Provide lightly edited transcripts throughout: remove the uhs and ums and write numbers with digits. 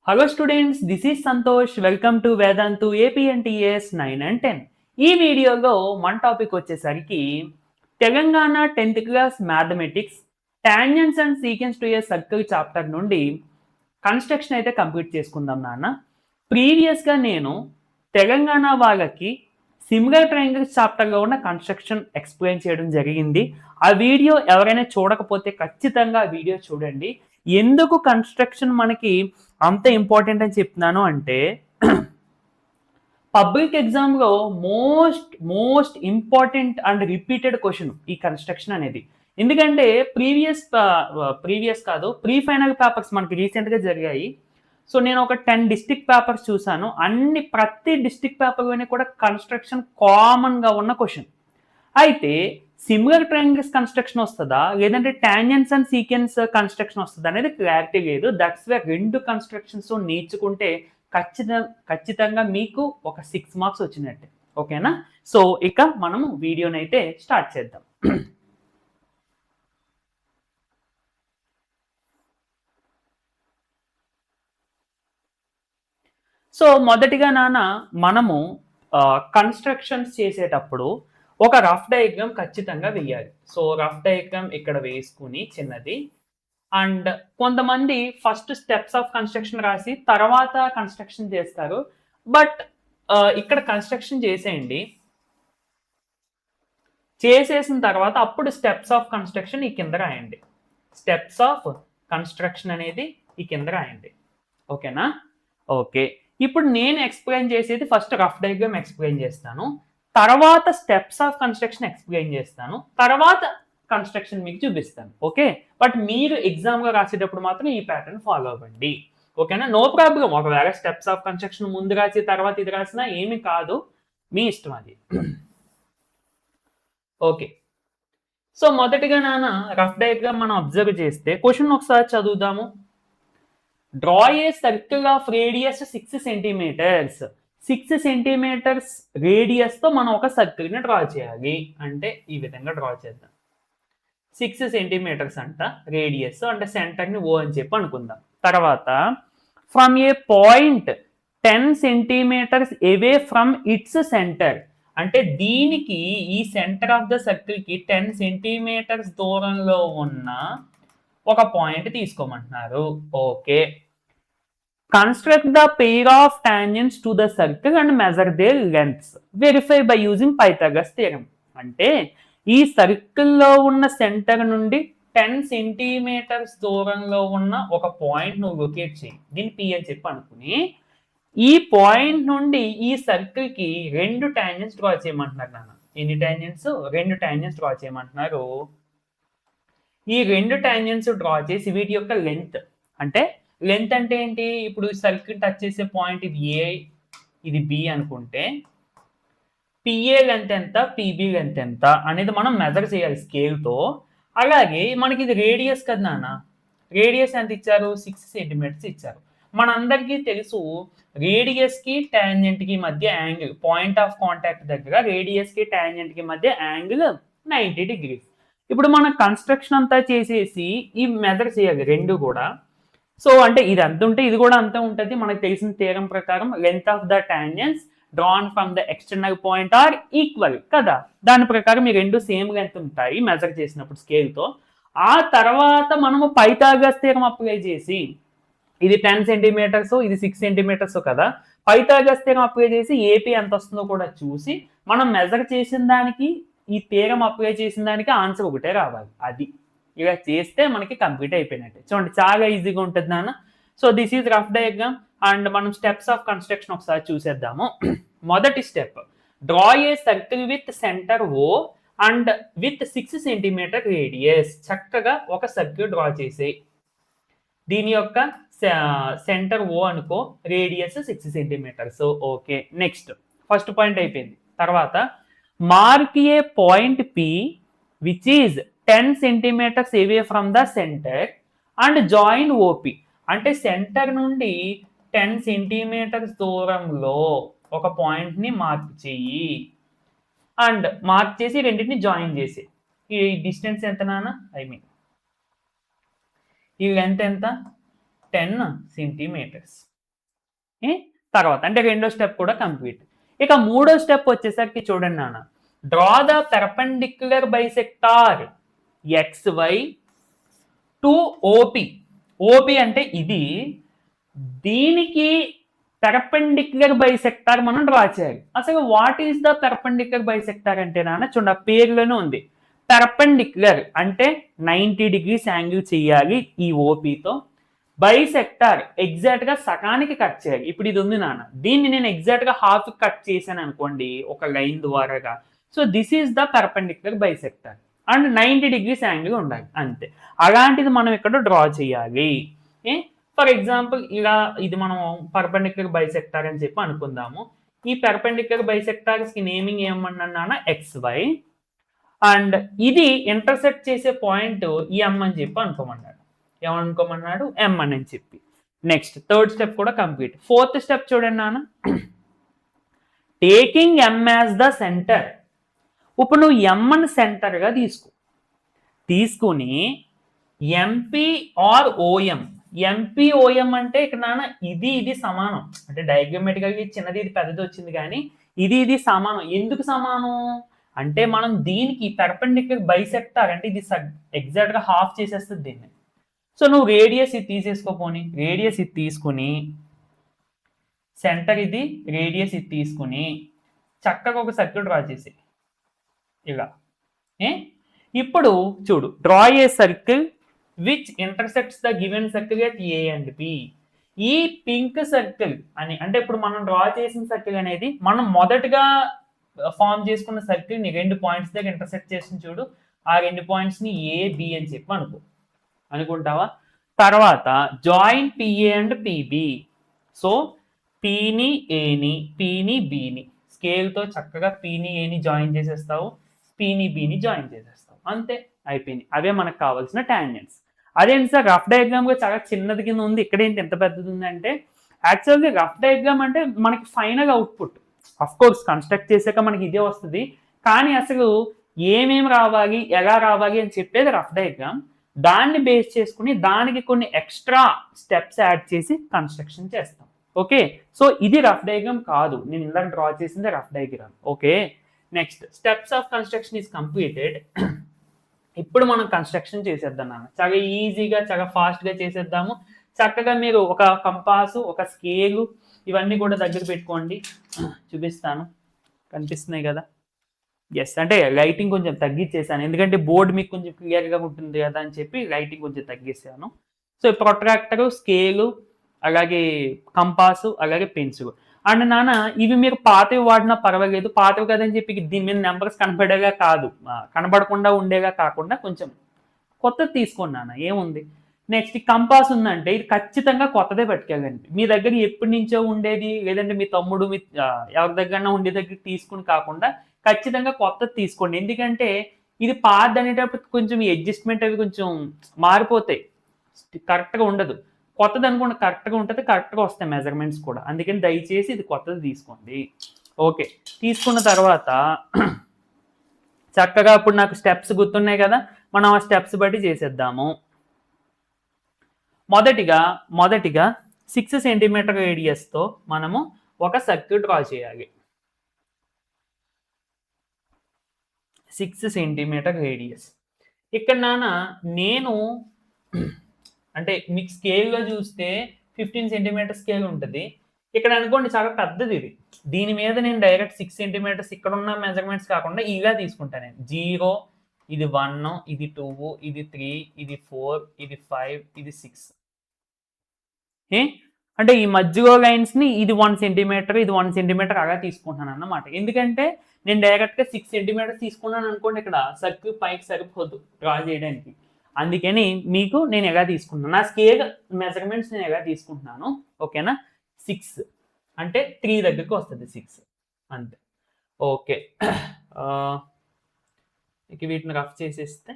Hello students, this is Santosh. Welcome to Vedantu APNTS 9 and 10. ఈ వీడియోలో మన topic వచ్చేసరికి Telangana 10th class mathematics tangents and sequence to a circle chapter నుండి construction అయితే complete చేసుకుందాం నాన్న. ప్రీవియస్గా నేను తెలంగాణ వాళ్ళకి సిమిలర్ ట్రయాంగిల్స్ చాప్టర్లో ఉన్న కన్స్ట్రక్షన్ ఎక్స్ప్లెయిన్ చేయడం జరిగింది. ఆ వీడియో ఎవరైనా చూడకపోతే ఖచ్చితంగా ఆ వీడియో చూడండి. ఎందుకు కన్స్ట్రక్షన్ మనకి అంత ఇంపార్టెంట్ అని చెప్తున్నాను అంటే పబ్లిక్ ఎగ్జామ్లో most important and repeated question ఈ కన్స్ట్రక్షన్ అనేది. ఎందుకంటే ప్రీవియస్ కాదు, ప్రీ ఫైనల్ పేపర్స్ మనకి రీసెంట్గా జరిగాయి. సో నేను ఒక 10 డిస్ట్రిక్ట్ పేపర్స్ చూసాను. ప్రతి డిస్ట్రిక్ట్ పేపర్లోనే కూడా కన్స్ట్రక్షన్ కామన్గా ఉన్న క్వశ్చన్. అయితే సిమిలర్ ట్రయాంగిల్స్ కన్స్ట్రక్షన్ వస్తుందా లేదంటే టాంజెంట్స్ అండ్ సీక్వెన్స్ కన్స్ట్రక్షన్ వస్తుందా అనేది క్లారిటీ లేదు. దట్స్ వే రెండు కన్స్ట్రక్షన్స్ నేర్చుకుంటే ఖచ్చితంగా మీకు ఒక 6 మార్క్స్ వచ్చినట్టే. ఓకేనా? సో ఇక మనము వీడియోని అయితే స్టార్ట్ చేద్దాం. సో మొదటిగా నాన్న మనము కన్స్ట్రక్షన్స్ చేసేటప్పుడు ఒక రఫ్ డయాగ్రామ్ ఖచ్చితంగా వేయాలి. సో రఫ్ డయాగ్రామ్ ఇక్కడ వేసుకుని చిన్నది, అండ్ కొంతమంది ఫస్ట్ స్టెప్స్ ఆఫ్ కన్స్ట్రక్షన్ రాసి తర్వాత కన్స్ట్రక్షన్ చేస్తారు. బట్ ఇక్కడ కన్స్ట్రక్షన్ చేసేయండి, చేసేసిన తర్వాత అప్పుడు స్టెప్స్ ఆఫ్ కన్స్ట్రక్షన్ ఈ కింద రాయండి. స్టెప్స్ ఆఫ్ కన్స్ట్రక్షన్ అనేది ఈ కింద రాయండి. ఓకేనా? ఓకే. ఇప్పుడు నేను ఎక్స్ప్లెయిన్ చేసేది ఫస్ట్ రఫ్ డయాగ్రామ్ ఎక్స్ప్లెయిన్ చేస్తాను, తర్వాత స్టెప్స్ ఆఫ్ కన్స్ట్రక్షన్ ఎక్స్ప్లెయిన్ చేస్తాను, తర్వాత కన్స్ట్రక్షన్ మీకు చూపిస్తాను. ఓకే? బట్ మీరు ఎగ్జామ్గా రాసేటప్పుడు మాత్రం ఈ ప్యాటర్న్ ఫాలో అవ్వండి. ఓకేనా? No problem. ఒకవేళ స్టెప్స్ ఆఫ్ కన్స్ట్రక్షన్ ముందు రాసి తర్వాత ఇది రాసినా ఏమి కాదు, మీ ఇష్టం అది. ఓకే. సో మొదటిగా నాన్న రఫ్ డయాగ్రామ్ మనం అబ్జర్వ్ చేస్తే క్వశ్చన్ ఒకసారి చదువుదాము. Draw a circle of radius 6 centimetres. 6 centimetres రేడియస్తో మనం ఒక సర్కిల్ని డ్రా చేయాలి. అంటే ఈ విధంగా డ్రా చేద్దాం. 6 సెంటీమీటర్స్ అంట రేడియస్, అంటే సెంటర్ని ఓ అని చెప్పి అనుకుందాం. తర్వాత from a point 10 centimetres away from its centre, అంటే దీనికి ఈ సెంటర్ ఆఫ్ ద సర్కిల్కి 10 సెంటీమీటర్స్ దూరంలో ఉన్న ఒక పాయింట్ తీసుకోమంటున్నారు. Okay. Construct the pair of tangents to the circle and measure their lengths. Verify by using Pythagoras theorem. అంటే ఈ సర్కిల్లో ఉన్న సెంటర్ నుండి 10 సెంటీమీటర్స్ దూరంలో ఉన్న ఒక పాయింట్ నువ్వు లొకేట్ చేయి, దీన్ని పి అని చెప్పి అనుకుని ఈ పాయింట్ నుండి ఈ సర్కిల్ కి 2 టాంజెంట్స్ డ్రా చేయమంటున్నారు నాన్న. ఎన్ని టాంజెంట్స్? 2 టాంజెంట్స్ డ్రా చేయమంటున్నారు. ఈ 2 టాంజెంట్స్ డ్రా చేసి వీటి యొక్క లెంత్ అంటే ఏంటి? ఇప్పుడు సర్కిల్ టచ్ చేసే పాయింట్ ఇది ఏ, ఇది బి అనుకుంటే పిఏ లెంత్ ఎంత, పిబి లెంత్ ఎంత అనేది మనం మెజర్ చేయాలి స్కేల్తో. అలాగే మనకి ఇది రేడియస్ కదా నాన్న. రేడియస్ ఎంత ఇచ్చారు? 6 సెంటీమీటర్స్ ఇచ్చారు. మనందరికీ తెలుసు రేడియస్కి టాంజెంట్కి మధ్య యాంగిల్, పాయింట్ ఆఫ్ కాంటాక్ట్ దగ్గర రేడియస్కి టాంజెంట్కి మధ్య యాంగిల్ 90 డిగ్రీస్. ఇప్పుడు మనం కన్స్ట్రక్షన్ అంతా చేసేసి ఈ మెజర్ చేయాలి రెండు కూడా. సో అంటే ఇది అంత ఉంటే ఇది కూడా అంతే ఉంటుంది. మనకు తెలిసిన థియరం ప్రకారం length of the tangents drawn from the external point are equal కదా. దాని ప్రకారం ఈ రెండు సేమ్ లెంత్ ఉంటాయి మెజర్ చేసినప్పుడు స్కేల్తో. ఆ తర్వాత మనము పైథాగరస్ థియరం అప్లై చేసి, ఇది 10 సెంటీమీటర్స్, ఇది 6 సెంటీమీటర్స్ కదా, పైథాగరస్ థియరం అప్లై చేసి ఏపీ ఎంత వస్తుందో కూడా చూసి మనం మెజర్ చేసిన దానికి ఈ థియరం అప్లై చేసిన దానికి ఆన్సర్ ఒకటే రావాలి. అది ఇలా చేస్తే మనకి కంప్లీట్ అయిపోయినట్టే. చూడండి చాలా ఈజీగా ఉంటుంది నాన్న. So this is rough diagram and మనం స్టెప్స్ ఆఫ్ కన్స్ట్రక్షన్ ఒకసారి చూసేద్దాము. మొదటి step, draw a circle with centre O and with 6 centimetre radius. చక్కగా ఒక సర్కిల్ డ్రా చేసే, దీని యొక్క సెంటర్ ఓ అనుకో, radius 6 centimetres. Okay. Next first point అయిపోయింది. తర్వాత mark a point P which is 10 centimetres away from the centre and join OP. అంటే centre నుండి 10 సెంటీమీటర్స్ దూరంలో ఒక పాయింట్ని మార్క్ చెయ్యి అండ్ మార్క్ చేసి రెండింటిని జాయిన్ చేసి. ఈ డిస్టెన్స్ ఎంత నాన్న? ఈ లెంత్ ఎంత? 10 సెంటీమీటర్స్. ఏ తర్వాత అంటే రెండో స్టెప్ కూడా కంప్లీట్. ఇక మూడో స్టెప్ వచ్చేసరికి చూడండి నాన్న, draw the perpendicular bisector XY to OP. OP అంటే ఇది, దీనికి పెర్పెండిక్యులర్ బైసెక్టార్ మనం డ్రా చేయాలి. అసలు what is the perpendicular bisector అంటే నాన్న చూడ పేరులోనే ఉంది. పెర్పెండిక్యులర్ అంటే 90 degrees యాంగిల్ చేయాలి ఈ ఓపితో. బైసెక్టార్ ఎగ్జాక్ట్ గా సగానికి కట్ చేయాలి. ఇప్పుడు ఇది ఉంది నాన్న, దీన్ని నేను ఎగ్జాక్ట్ గా హాఫ్ కట్ చేశాను అనుకోండి ఒక లైన్ ద్వారాగా. So this is the perpendicular bisector and 90 degrees angle ఉండాలి అంతే. అలాంటిది మనం ఇక్కడ డ్రా చేయాలి. ఫర్ ఎగ్జాంపుల్ ఇలా ఇది మనం పర్పెండిక్యులర్ బైసెక్టార్ అని చెప్పి అనుకుందాము. ఈ పర్పెండిక్యులర్ బైసెక్టార్స్ కి నేమింగ్ ఏమన్నా XY, అండ్ ఇది ఇంటర్సెక్ట్ చేసే పాయింట్ M అని చెప్పి అనుకోమన్నాడు. ఏమనుకోమన్నాడు? M అని చెప్పి. నెక్స్ట్ థర్డ్ స్టెప్ కూడా కంప్లీట్. ఫోర్త్ స్టెప్ చూడండి నాన్న, taking M as the centre. ఇప్పుడు నువ్వు M అని సెంటర్ గా తీసుకుని MP or OM. MP OM అంటే ఇక్కడ నాన్న ఇది సమానం, అంటే డయాగ్రమాటికల్ గా చిన్నది ఇది పెద్దది వచ్చింది కానీ ఇది సమానం. ఎందుకు సమానం అంటే మనం దీనికి పెర్పెండిక్యులర్ బైసెక్టార్ అంటే ఇది ఎగ్జాక్ట్ గా హాఫ్ చేసేస్తుంది దీన్ని. సో నువ్వు రేడియస్ ఇది తీసేసుకోపోని, రేడియస్ ఇది తీసుకుని సెంటర్ ఇది, రేడియస్ ఇది తీసుకుని చక్కగా ఒక సర్కిల్ డ్రా చేసి ఇలా. ఇప్పుడు చూడు, draw a circle which intersects the given circle at A and B. ఈ పింక్ సర్కిల్ అని అంటే ఇప్పుడు మనం డ్రా చేసిన సర్కిల్ అనేది మనం మొదటగా ఫామ్ చేసుకున్న సర్కిల్ ని రెండు పాయింట్స్ దగ్గర ఇంటర్సెక్ట్ చేసి చూడు, ఆ రెండు పాయింట్స్ ని AB అని చెప్పి అనుకుంటావా? తర్వాత join PA and PB. So Pని Aని, Pని Bని స్కేల్తో చక్కగా Pని Aని జాయిన్ చేసేస్తావు, Pని Bని జాయిన్ చేసేస్తావు, అంతే అయిపోయింది. అవే మనకు కావాల్సిన టాంజెంట్స్. అదేంటి సార్ రఫ్ డయాగ్రామ్ గా చాలా చిన్నది కింద ఉంది, ఇక్కడ ఏంటి ఎంత పెద్దది ఉంది అంటే, యాక్చువల్గా రఫ్ డయాగ్రామ్ అంటే మనకి final output. Of course construct చేసాక మనకి ఇదే వస్తుంది, కానీ అసలు ఏమేమి రావాలి ఎలా రావాలి అని చెప్పేది రఫ్ డయాగ్రామ్. దాన్ని బేస్ చేసుకుని దానికి కొన్ని ఎక్స్ట్రా స్టెప్స్ యాడ్ చేసి కన్స్ట్రక్షన్ చేస్తాం. ఓకే, సో ఇది రఫ్ డయాగ్రామ్ కాదు, నేను ఇందాక డ్రా చేసింది rough diagram. Okay, next steps of construction is completed. ఇప్పుడు మనం కన్స్ట్రక్షన్ చేసేద్దాం నాన్న, చాలా ఈజీగా చాలా ఫాస్ట్గా చేసేద్దాము. చక్కగా మీరు ఒక కంపాసు, ఒక స్కేలు ఇవన్నీ కూడా దగ్గర పెట్టుకోండి, చూపిస్తాను. కనిపిస్తున్నాయి కదా? ఎస్, అంటే లైటింగ్ కొంచెం తగ్గించేసాను ఎందుకంటే బోర్డు మీకు కొంచెం క్లియర్గా ఉంటుంది కదా అని చెప్పి లైటింగ్ కొంచెం తగ్గిస్తాను. సో ప్రొట్రాక్టరు, స్కేలు, అలాగే కంపాసు, అలాగే పెన్సిల్. అండ్ నాన్న ఇవి మీరు పాతవి వాడినా పర్వాలేదు, పాతవి కదని చెప్పి దీని మీద నెంబర్స్ కనబడేగా కాదు, కనబడకుండా ఉండేగా కాకుండా కొంచెం కొత్తది తీసుకోండి నాన్న, ఏముంది. నెక్స్ట్ కంపాస్ ఉందంటే ఇది ఖచ్చితంగా కొత్తదే పట్టుకెళ్ళండి. మీ దగ్గర ఎప్పటి నుంచో ఉండేది లేదంటే మీ తమ్ముడు మీ ఎవరి దగ్గర ఉండే దగ్గర తీసుకుని కాకుండా ఖచ్చితంగా కొత్తది తీసుకోండి. ఎందుకంటే ఇది పాత్ అనేటప్పుడు కొంచెం అడ్జస్ట్మెంట్ అవి కొంచెం మారిపోతాయి, కరెక్ట్గా ఉండదు. కొత్తది అనుకోండి కరెక్ట్గా ఉంటుంది, కరెక్ట్గా వస్తాయి మెజర్మెంట్స్ కూడా. అందుకని దయచేసి ఇది కొత్తది తీసుకోండి. ఓకే, తీసుకున్న తర్వాత చక్కగా ఇప్పుడు నాకు స్టెప్స్ గుర్తున్నాయి కదా, మనం ఆ స్టెప్స్ బట్టి చేసేద్దాము. మొదటిగా 6 సెంటీమీటర్ రేడియస్తో మనము ఒక సర్కిల్ డ్రా చేయాలి. 6 సెంటీమీటర్ రేడియస్. ఇక్కడ నాన్న నేను అంటే మీకు స్కేల్లో చూస్తే 15 సెంటీమీటర్ స్కేల్ ఉంటుంది. ఇక్కడ అనుకోండి చాలా పెద్దది ఇది, దీని మీద నేను డైరెక్ట్ 6 సెంటీమీటర్స్ ఇక్కడ ఉన్న మెజర్మెంట్స్ కాకుండా ఇలా తీసుకుంటాను నేను. 0, ఇది 1, ఇది 2, ఇది 3, ఇది 4, ఇది 5, ఇది 6. అంటే ఈ మధ్యలో లైన్స్ ని ఇది 1 సెంటీమీటర్, ఇది 1 సెంటీమీటర్ అలా తీసుకుంటున్నాను అన్నమాట. ఎందుకంటే నేను డైరెక్ట్ గా 6 సెంటీమీటర్స్ తీసుకున్నాను అనుకోండి, ఇక్కడ సర్కిల్ పైకి సరిపోదు డ్రా చేయడానికి. అందుకని మీకు నేను ఎలా తీసుకుంటున్నాను, నా స్కేల్ మెజర్మెంట్స్ నేను ఎలా తీసుకుంటున్నాను. ఓకేనా, 6 అంటే 3 దగ్గరికి వస్తుంది 6 అంతే. ఓకే, ఇక వీటిని రఫ్ చేసేస్తే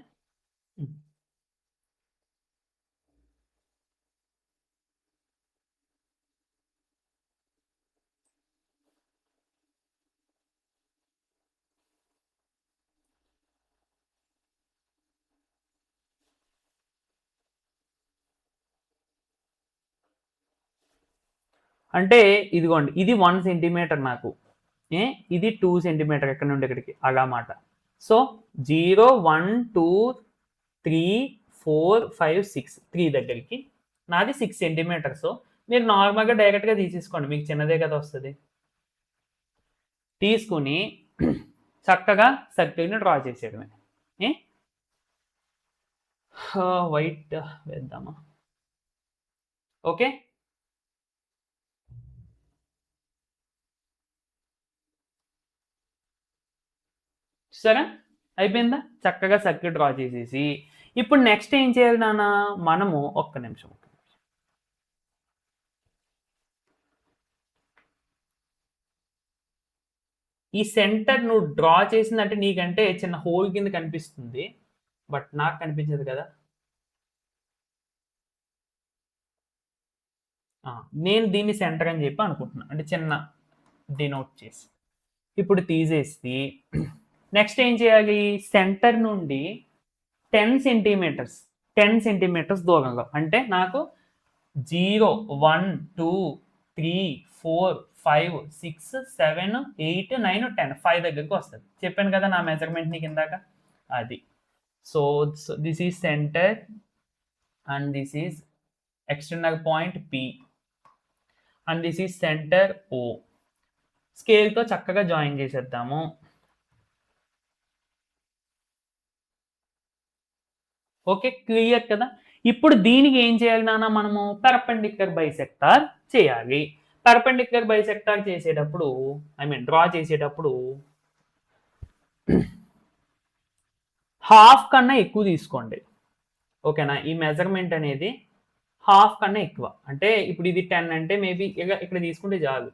అంటే ఇదిగోండి ఇది 1 సెంటీమీటర్ నాకు, ఇది 2 సెంటీమీటర్ ఇక్కడ నుండి ఇక్కడికి అలా మాట. సో 0 1 2 3 4 5 6 3 దగ్గరికి నాది 6 సెంటీమీటర్స్. మీరు నార్మల్గా డైరెక్ట్గా తీసేసుకోండి, మీకు చిన్నదే కదా వస్తుంది. తీసుకుని చక్కగా సర్కిల్ని డ్రా చేసేయడమే. వైట్ వేద్దామా? ఓకే, సరే అయిపోయిందా? చక్కగా సర్కిల్ డ్రా చేసేసి ఇప్పుడు నెక్స్ట్ ఏం చేయాలి నాన్న, మనము ఒక్క నిమిషం ఈ సెంటర్ నువ్వు డ్రా చేసిందంటే నీకంటే చిన్న హోల్ కింద కనిపిస్తుంది, బట్ నాకు కనిపించదు కదా. నేను దీన్ని సెంటర్ అని చెప్పి అనుకుంటున్నాను, అంటే చిన్న డినోట్ చేసి. ఇప్పుడు తీసేసి నెక్స్ట్ ఏం చేయాలి, సెంటర్ నుండి 10 సెంటీమీటర్స్ దూరంలో, అంటే నాకు 0 1 2 3 4 5 6 7 8 9 10 5 దగ్గరికి వస్తుంది. చెప్పాను కదా నా మెజర్మెంట్ నీకు ఇందాక అది. So this is centre and this is external point P and this is centre O. స్కేల్తో చక్కగా జాయిన్ చేసేద్దాము. ఓకే, క్లియర్ కదా. ఇప్పుడు దీనికి ఏం చేయాలి నాన్న, మనము పెర్పెండిక్యులర్ బైసెక్టార్ చేయాలి. పెర్పెండిక్యులర్ బైసెక్టార్ చేసేటప్పుడు డ్రా చేసేటప్పుడు హాఫ్ కన్నా ఎక్కువ తీసుకోండి. ఓకేనా, ఈ మెజర్మెంట్ అనేది హాఫ్ కన్నా ఎక్కువ. అంటే ఇప్పుడు ఇది 10 అంటే మేబీ ఇక్కడ తీసుకుంటే చాలు.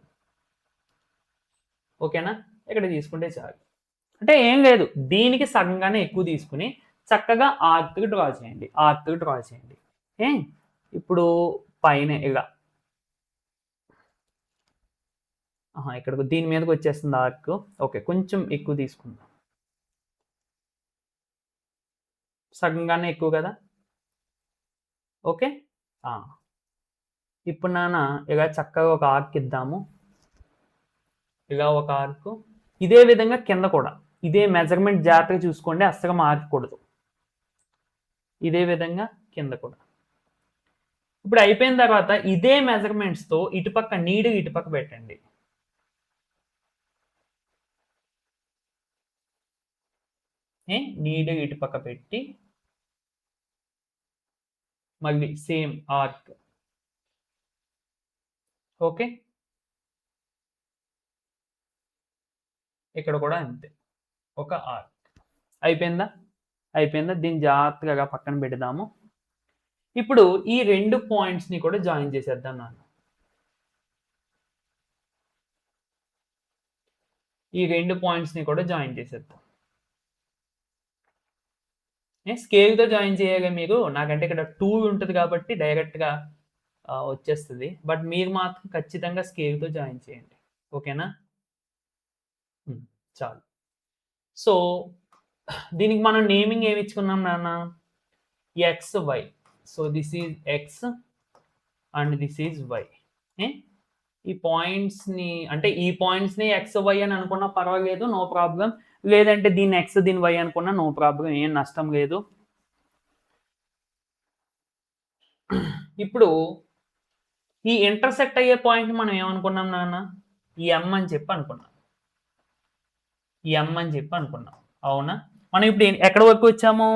ఓకేనా, ఇక్కడ తీసుకుంటే చాలు. అంటే ఏం లేదు, దీనికి సగంగానే ఎక్కువ తీసుకుని చక్కగా ఆర్క్ డ్రా చేయండి. ఇప్పుడు పైన ఇలా ఇక్కడ దీని మీదకి వచ్చేస్తుంది ఆర్క్. ఓకే, కొంచెం ఎక్కువ తీసుకుందాం, సగంగానే ఎక్కువ కదా. ఓకే, ఇప్పుడు నాన్న ఇలా చక్కగా ఒక ఆర్క్ ఇద్దాము, ఇలా ఒక ఆర్క్. ఇదే విధంగా కింద కూడా ఇదే మెజర్మెంట్ జాగ్రత్తగా చూసుకోండి, అస్సలు మార్చకూడదు. ఇదే విధంగా కింద కూడా. ఇప్పుడు అయిపోయిన తర్వాత ఇదే మెజర్మెంట్స్తో ఇటుపక్క నీడు ఇటుపక్క పెట్టండి. నీడు ఇటుపక్క పెట్టి మళ్ళీ సేమ్ ఆర్క్. ఓకే, ఇక్కడ కూడా అంతే, ఒక ఆర్క్. అయిపోయిందా? దీన్ని జాగ్రత్తగా పక్కన పెడదాము. ఇప్పుడు ఈ 2 పాయింట్స్ని కూడా జాయిన్ చేసేద్దాం నాన్న. ఈ 2 పాయింట్స్ని కూడా జాయిన్ చేసేద్దాం. స్కేల్తో జాయిన్ చేయాలి మీరు, నాకంటే ఇక్కడ 2 ఉంటుంది కాబట్టి డైరెక్ట్గా వచ్చేస్తుంది, బట్ మీరు మాత్రం ఖచ్చితంగా స్కేల్తో జాయిన్ చేయండి. ఓకేనా, చాలు. సో దీనికి మనం నేమింగ్ ఏమి ఇచ్చుకున్నాం నాన్న, X Y. So this is X and this is Y. ఈ పాయింట్స్ని అంటే ఈ పాయింట్స్ని ఎక్స్ వై అని అనుకున్నా పర్వాలేదు, నో ప్రాబ్లం. లేదంటే దీన్ని ఎక్స్ దీని వై అనుకున్నా నో ప్రాబ్లం, ఏం నష్టం లేదు. ఇప్పుడు ఈ ఇంటర్సెక్ట్ అయ్యే పాయింట్ మనం ఏమనుకున్నాం నాన్న, ఈ ఎం అని చెప్పి అనుకున్నాం. అవునా? మనం ఇప్పుడు ఎక్కడి వరకు వచ్చాము,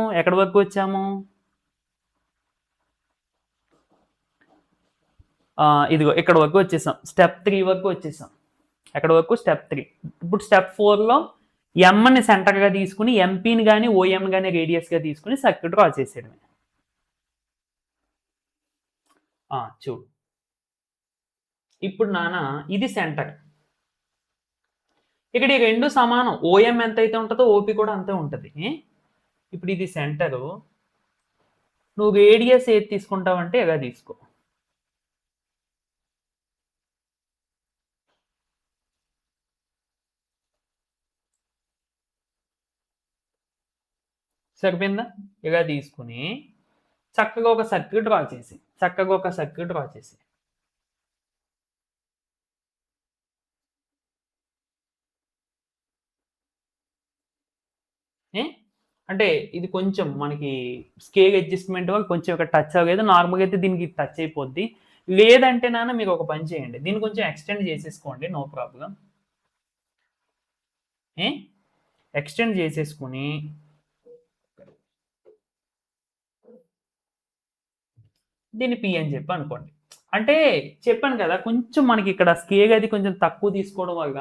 ఇదిగో ఇక్కడ వరకు వచ్చేసాం, స్టెప్ 3 వరకు వచ్చేసాం. ఎక్కడ వరకు? స్టెప్ 3. ఇప్పుడు స్టెప్ 4లో ఎంని సెంటర్గా తీసుకుని ఎంపీని కానీ ఓఎం కానీ రేడియస్గా తీసుకుని సర్క్యూట్ డ్రా చేసేయడమే. చూడు, ఇప్పుడు నాన్న ఇది సెంటర్, ఇక్కడ ఈ 2 సమానం. ఓఎం ఎంత అయితే ఉంటుందో ఓపీ కూడా అంతే ఉంటుంది. ఇప్పుడు ఇది సెంటరు, నువ్వు రేడియస్ ఏది తీసుకుంటావంటే ఎలా తీసుకో. సరిపోయిందా? ఇలా తీసుకుని చక్కగా ఒక సర్క్యూట్ డ్రా చేసి అంటే ఇది కొంచెం మనకి స్కేల్ అడ్జస్ట్మెంట్ వల్ల కొంచెం ఇక్కడ టచ్ అవ్వలేదు. నార్మల్గా అయితే దీనికి టచ్ అయిపోద్ది. లేదంటే నాన్న మీరు ఒక పని చేయండి, దీన్ని కొంచెం ఎక్స్టెండ్ చేసేసుకోండి, నో ప్రాబ్లం. ఎక్స్టెండ్ చేసేసుకుని దీన్ని పి అని చెప్పి అనుకోండి. అంటే చెప్పాను కదా, కొంచెం మనకి ఇక్కడ స్కేల్ అది కొంచెం తక్కువ తీసుకోవడం వల్ల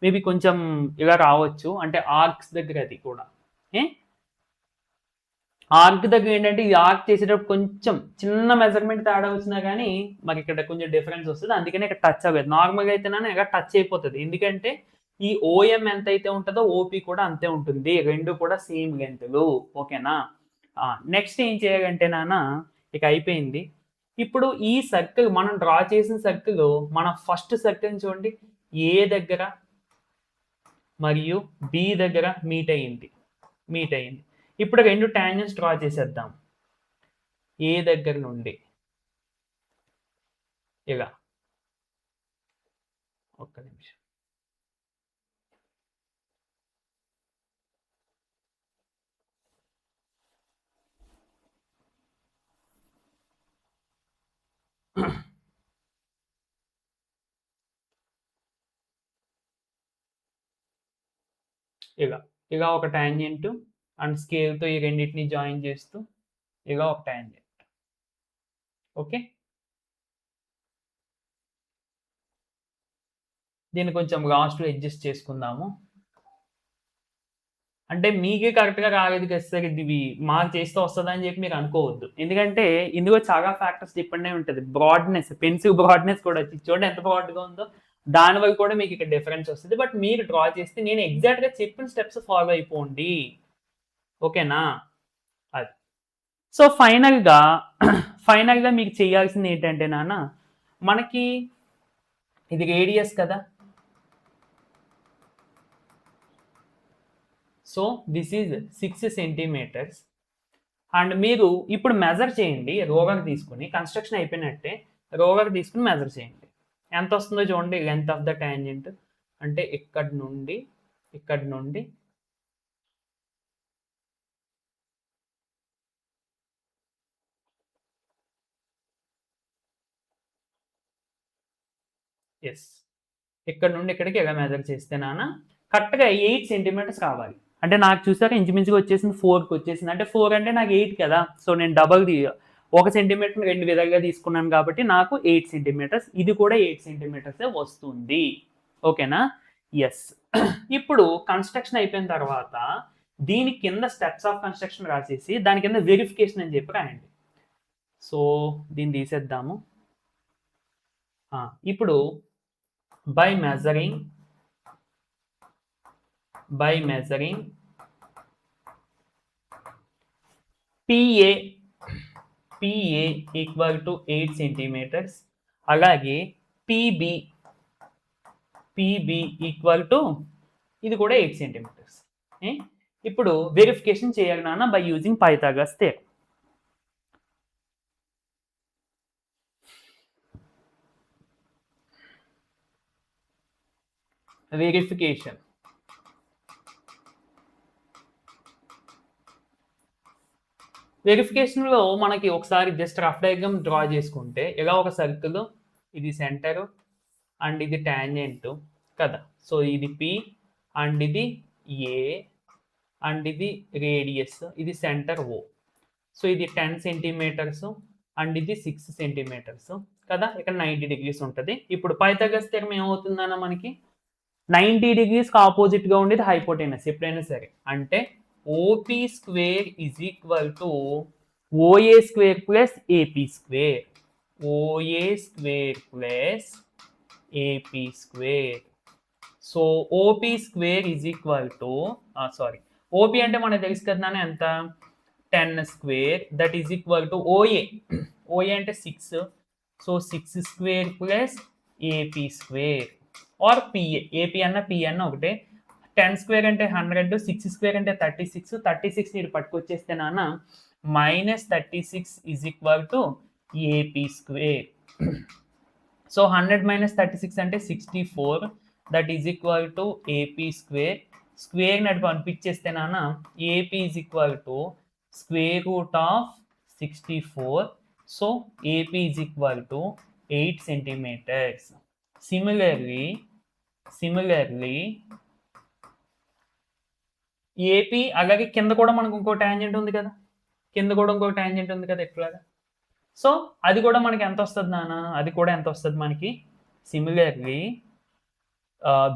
మేబీ కొంచెం ఇలా రావచ్చు. అంటే ఆర్క్స్ దగ్గర అది కూడా ఆర్క్ దగ్గర ఏంటంటే ఈ ఆర్క్ చేసేటప్పుడు కొంచెం చిన్న మెజర్మెంట్ తేడా వచ్చినా కానీ మాకు ఇక్కడ కొంచెం డిఫరెన్స్ వస్తుంది. అందుకనే ఇక్కడ టచ్ అవ్వదు. నార్మల్గా అయితే ఇలా టచ్ అయిపోతుంది. ఎందుకంటే ఈ ఓఎం ఎంత అయితే ఉంటుందో ఓపీ కూడా అంతే ఉంటుంది. రెండు కూడా సేమ్ లెంత్లు. ఓకేనా? నెక్స్ట్ ఏం చేయాలంటే నాన్న ఇక అయిపోయింది. ఇప్పుడు ఈ సర్కిల్ మనం డ్రా చేసిన సర్కిల్ మన ఫస్ట్ సర్కిల్ చూడండి, ఏ దగ్గర మరియు బి దగ్గర మీట్ అయ్యింది. ఇప్పుడు రెండు టాంజెంట్స్ డ్రా చేసేద్దాం. ఏ దగ్గర నుండి ఇలా ఒక్క నిమిషం. ఇలా ఒక టాంజెంట్ అండ్ స్కేల్తో ఈ రెండింటిని జాయిన్ చేస్తూ ఇలా ఒక టాంజెంట్. ఓకే, దీన్ని కొంచెం లాస్ట్లో అడ్జస్ట్ చేసుకుందాము. అంటే మీకే కరెక్ట్గా రాలేదు కదా సార్, ఇది మాకు చేస్తే వస్తుందని చెప్పి మీరు అనుకోవద్దు. ఎందుకంటే ఇందులో చాలా ఫ్యాక్టర్స్ డిపెండ్ అయి ఉంటుంది. బ్రాడ్నెస్, పెన్సిల్ బ్రాడ్నెస్ కూడా వచ్చి చూడండి ఎంత బ్రాడ్గా ఉందో, దానివల్ల కూడా మీకు ఇక్కడ డిఫరెన్స్ వస్తుంది. బట్ మీరు డ్రా చేస్తే నేను ఎగ్జాక్ట్గా చెప్పిన స్టెప్స్ ఫాలో అయిపోండి. ఓకేనా? అది. సో ఫైనల్గా మీకు చేయాల్సింది ఏంటంటే నాన్న, మనకి ఇది రేడియస్ కదా. So this is 6 centimetres. And మీరు ఇప్పుడు మెజర్ చేయండి, రోలర్ తీసుకుని. కన్స్ట్రక్షన్ అయిపోయినట్టే రోలర్ తీసుకుని మెజర్ చేయండి. ఎంత వస్తుందో చూడండి లెంత్ ఆఫ్ ద టాంజెంట్. అంటే ఇక్కడి నుండి ఎస్, ఇక్కడ నుండి ఇక్కడికి ఎలా మెజర్ చేస్తే నాన్న కరెక్ట్గా 8 సెంటీమీటర్స్ కావాలి. అంటే నాకు చూసాక ఇంచుమించుగా వచ్చేసింది 4కి వచ్చేసింది. అంటే 4 అంటే నాకు 8 కదా. సో నేను డబల్ 1 సెంటీమీటర్ 2 విధాలుగా తీసుకున్నాను కాబట్టి నాకు 8 సెంటీమీటర్స్. ఇది కూడా 8 సెంటీమీటర్సే వస్తుంది. ఓకేనా? ఎస్. ఇప్పుడు కన్స్ట్రక్షన్ అయిపోయిన తర్వాత దీని కింద స్టెప్స్ ఆఫ్ కన్స్ట్రక్షన్ రాసేసి దాని కింద వెరిఫికేషన్ అని చెప్పి రాయండి. సో దీన్ని తీసేద్దాము. ఇప్పుడు by measuring PA equal to 8 centimeters, అలాగే PB ఈక్వల్ టు ఇది కూడా 8 సెంటీమీటర్స్. ఇప్పుడు వెరిఫికేషన్ చేయాలి నాన్న బై యూజింగ్ పైథాగరస్ థియరం. వెరిఫికేషన్లో మనకి ఒకసారి జస్ట్ రఫ్ డయాగ్రామ్ డ్రా చేసుకుంటే ఇలా ఒక సర్కిల్, ఇది సెంటర్ అండ్ ఇది టాంజెంట్ కదా. సో ఇది P అండ్ ఇది A అండ్ ఇది రేడియస్, ఇది సెంటర్ O. సో ఇది 10 సెంటీమీటర్స్ అండ్ ఇది 6 సెంటీమీటర్స్ కదా. ఇక్కడ 90 డిగ్రీస్ ఉంటుంది. ఇప్పుడు పైథాగరస్ థియరం ఏమవుతుందన్న మనకి 90 డిగ్రీస్కి ఆపోజిట్గా ఉండేది హైపోటెనస్ ఎప్పుడైనా సరే. అంటే OP square is equal to OA square plus AP square. OA square plus AP square. So OP square is equal to OP అంటే మనకు తెలుసు కదా ఎంత, 10 square that is equal to OA అంటే 6. So 6 square plus AP square or PA. AP అన్న P అన్న ఒకటే. 10 square అంటే 100, 6 స్క్వేర్ అంటే 36. 36 మీరు పట్టుకొచ్చేస్తే నాన్న -36 is equal to AP square. So 100 - 36 అంటే 64, that is equal to AP square. స్క్వేర్ని అటు పంపించేస్తే నాన్న AP is equal to square root of 64. So AP is equal to 8 centimeters. Similarly, AP అలాగే కింద కూడా మనకు ఇంకో ట్యాంజెంట్ ఉంది కదా, ఎట్లాగా. సో అది కూడా మనకి ఎంత వస్తుంది నాన్న, అది కూడా ఎంత వస్తుంది మనకి, similarly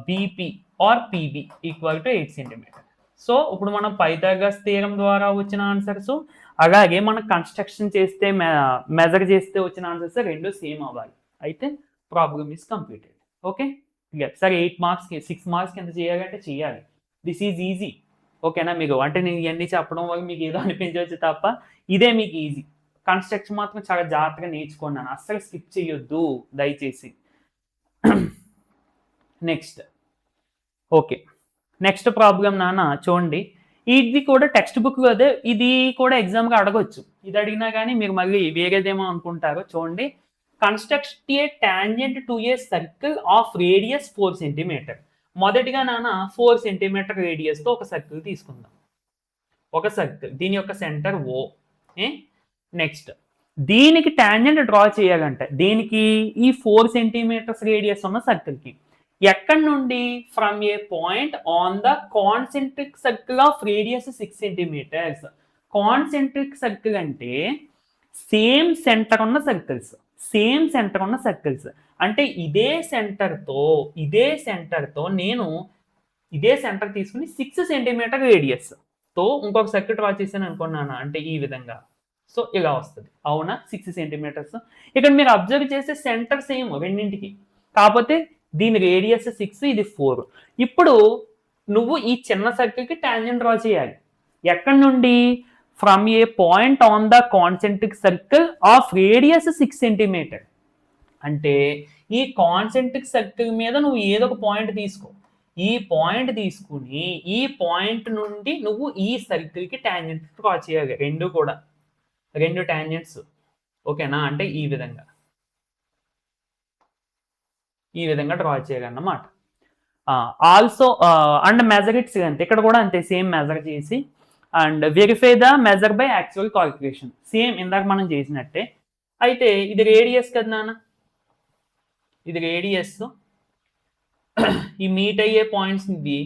BP or PB equal to 8 centimeters. So ఇప్పుడు మనం పైథాగరస్ థియరం ద్వారా వచ్చిన ఆన్సర్స్ అలాగే మనం కన్స్ట్రక్షన్ చేస్తే మెజర్ చేస్తే వచ్చిన ఆన్సర్స్ రెండు సేమ్ అవ్వాలి. అయితే ప్రాబ్లమ్ ఈజ్ కంప్లీటెడ్. ఓకే, సరే 8 marks 6 marks ఎంత చేయాలంటే చేయాలి. This is easy. ఓకేనా, మీకు అంటే నేను ఇవన్నీ చెప్పడం వల్ల మీకు ఏదో అనిపించవచ్చు తప్ప ఇదే మీకు ఈజీ. కన్స్ట్రక్షన్ మాత్రం చాలా జాగ్రత్తగా నేర్చుకున్నాను, అస్సలు స్కిప్ చేయొద్దు దయచేసి. నెక్స్ట్ ఓకే, నెక్స్ట్ ప్రాబ్లం నాన్న చూడండి, ఇది కూడా టెక్స్ట్ బుక్ అదే, ఇది కూడా ఎగ్జామ్గా అడగొచ్చు. ఇది అడిగినా కానీ మీరు మళ్ళీ వేరేదేమో అనుకుంటారు. చూడండి, construct a tangent to a circle of radius 4 centimeters. మొదటిగా నాన్న 4 centimeters రేడియస్తో ఒక సర్కిల్ తీసుకుందాం. ఒక సర్కిల్, దీని యొక్క సెంటర్ ఓ. నెక్స్ట్ దీనికి టాంజెంట్ డ్రా చేయాలంటే దీనికి ఈ 4 centimeters రేడియస్ ఉన్న సర్కిల్కి ఎక్కడి నుండి, from a point on the concentric circle of radius 6 centimeters. Concentric circle అంటే సేమ్ సెంటర్ ఉన్న సర్కిల్స్, అంటే ఇదే సెంటర్తో నేను ఇదే సెంటర్ తీసుకుని 6 centimeters రేడియస్తో ఇంకొక సర్కిల్ డ్రా చేశాను అనుకున్నాను, అంటే ఈ విధంగా. సో ఇలా వస్తుంది, అవునా, 6 centimeters. ఇక్కడ మీరు అబ్జర్వ్ చేస్తే సెంటర్ సేమ్ రెండింటికి, కాకపోతే దీని రేడియస్ 6, ఇది 4. ఇప్పుడు నువ్వు ఈ చిన్న సర్కిల్కి టాంజెంట్ డ్రా చేయాలి. ఎక్కడి నుండి, from a point on the concentric circle of radius 6 centimeters. అంటే ఈ కాన్సెంట్రిక్ సర్కిల్ మీద నువ్వు ఏదో ఒక పాయింట్ తీసుకో, ఈ పాయింట్ తీసుకుని ఈ పాయింట్ నుండి నువ్వు ఈ సర్కిల్కి టాంజెంట్ డ్రా చేయాలి, రెండు టాంజెంట్స్. ఓకేనా, అంటే ఈ విధంగా డ్రా చేయాలన్నమాట. ఆల్సో అండ్ మెజర్ ఇట్స్ అంతే, ఇక్కడ కూడా అంతే, సేమ్ మెజర్ చేసి and verify the measure by actual calculation, same ఇందాక మనం చేసినట్టే. అయితే ఇది రేడియస్ కదా నాన్న, ఇది రేడియస్, ఈ మీట్ అయ్యే పాయింట్స్ ఇది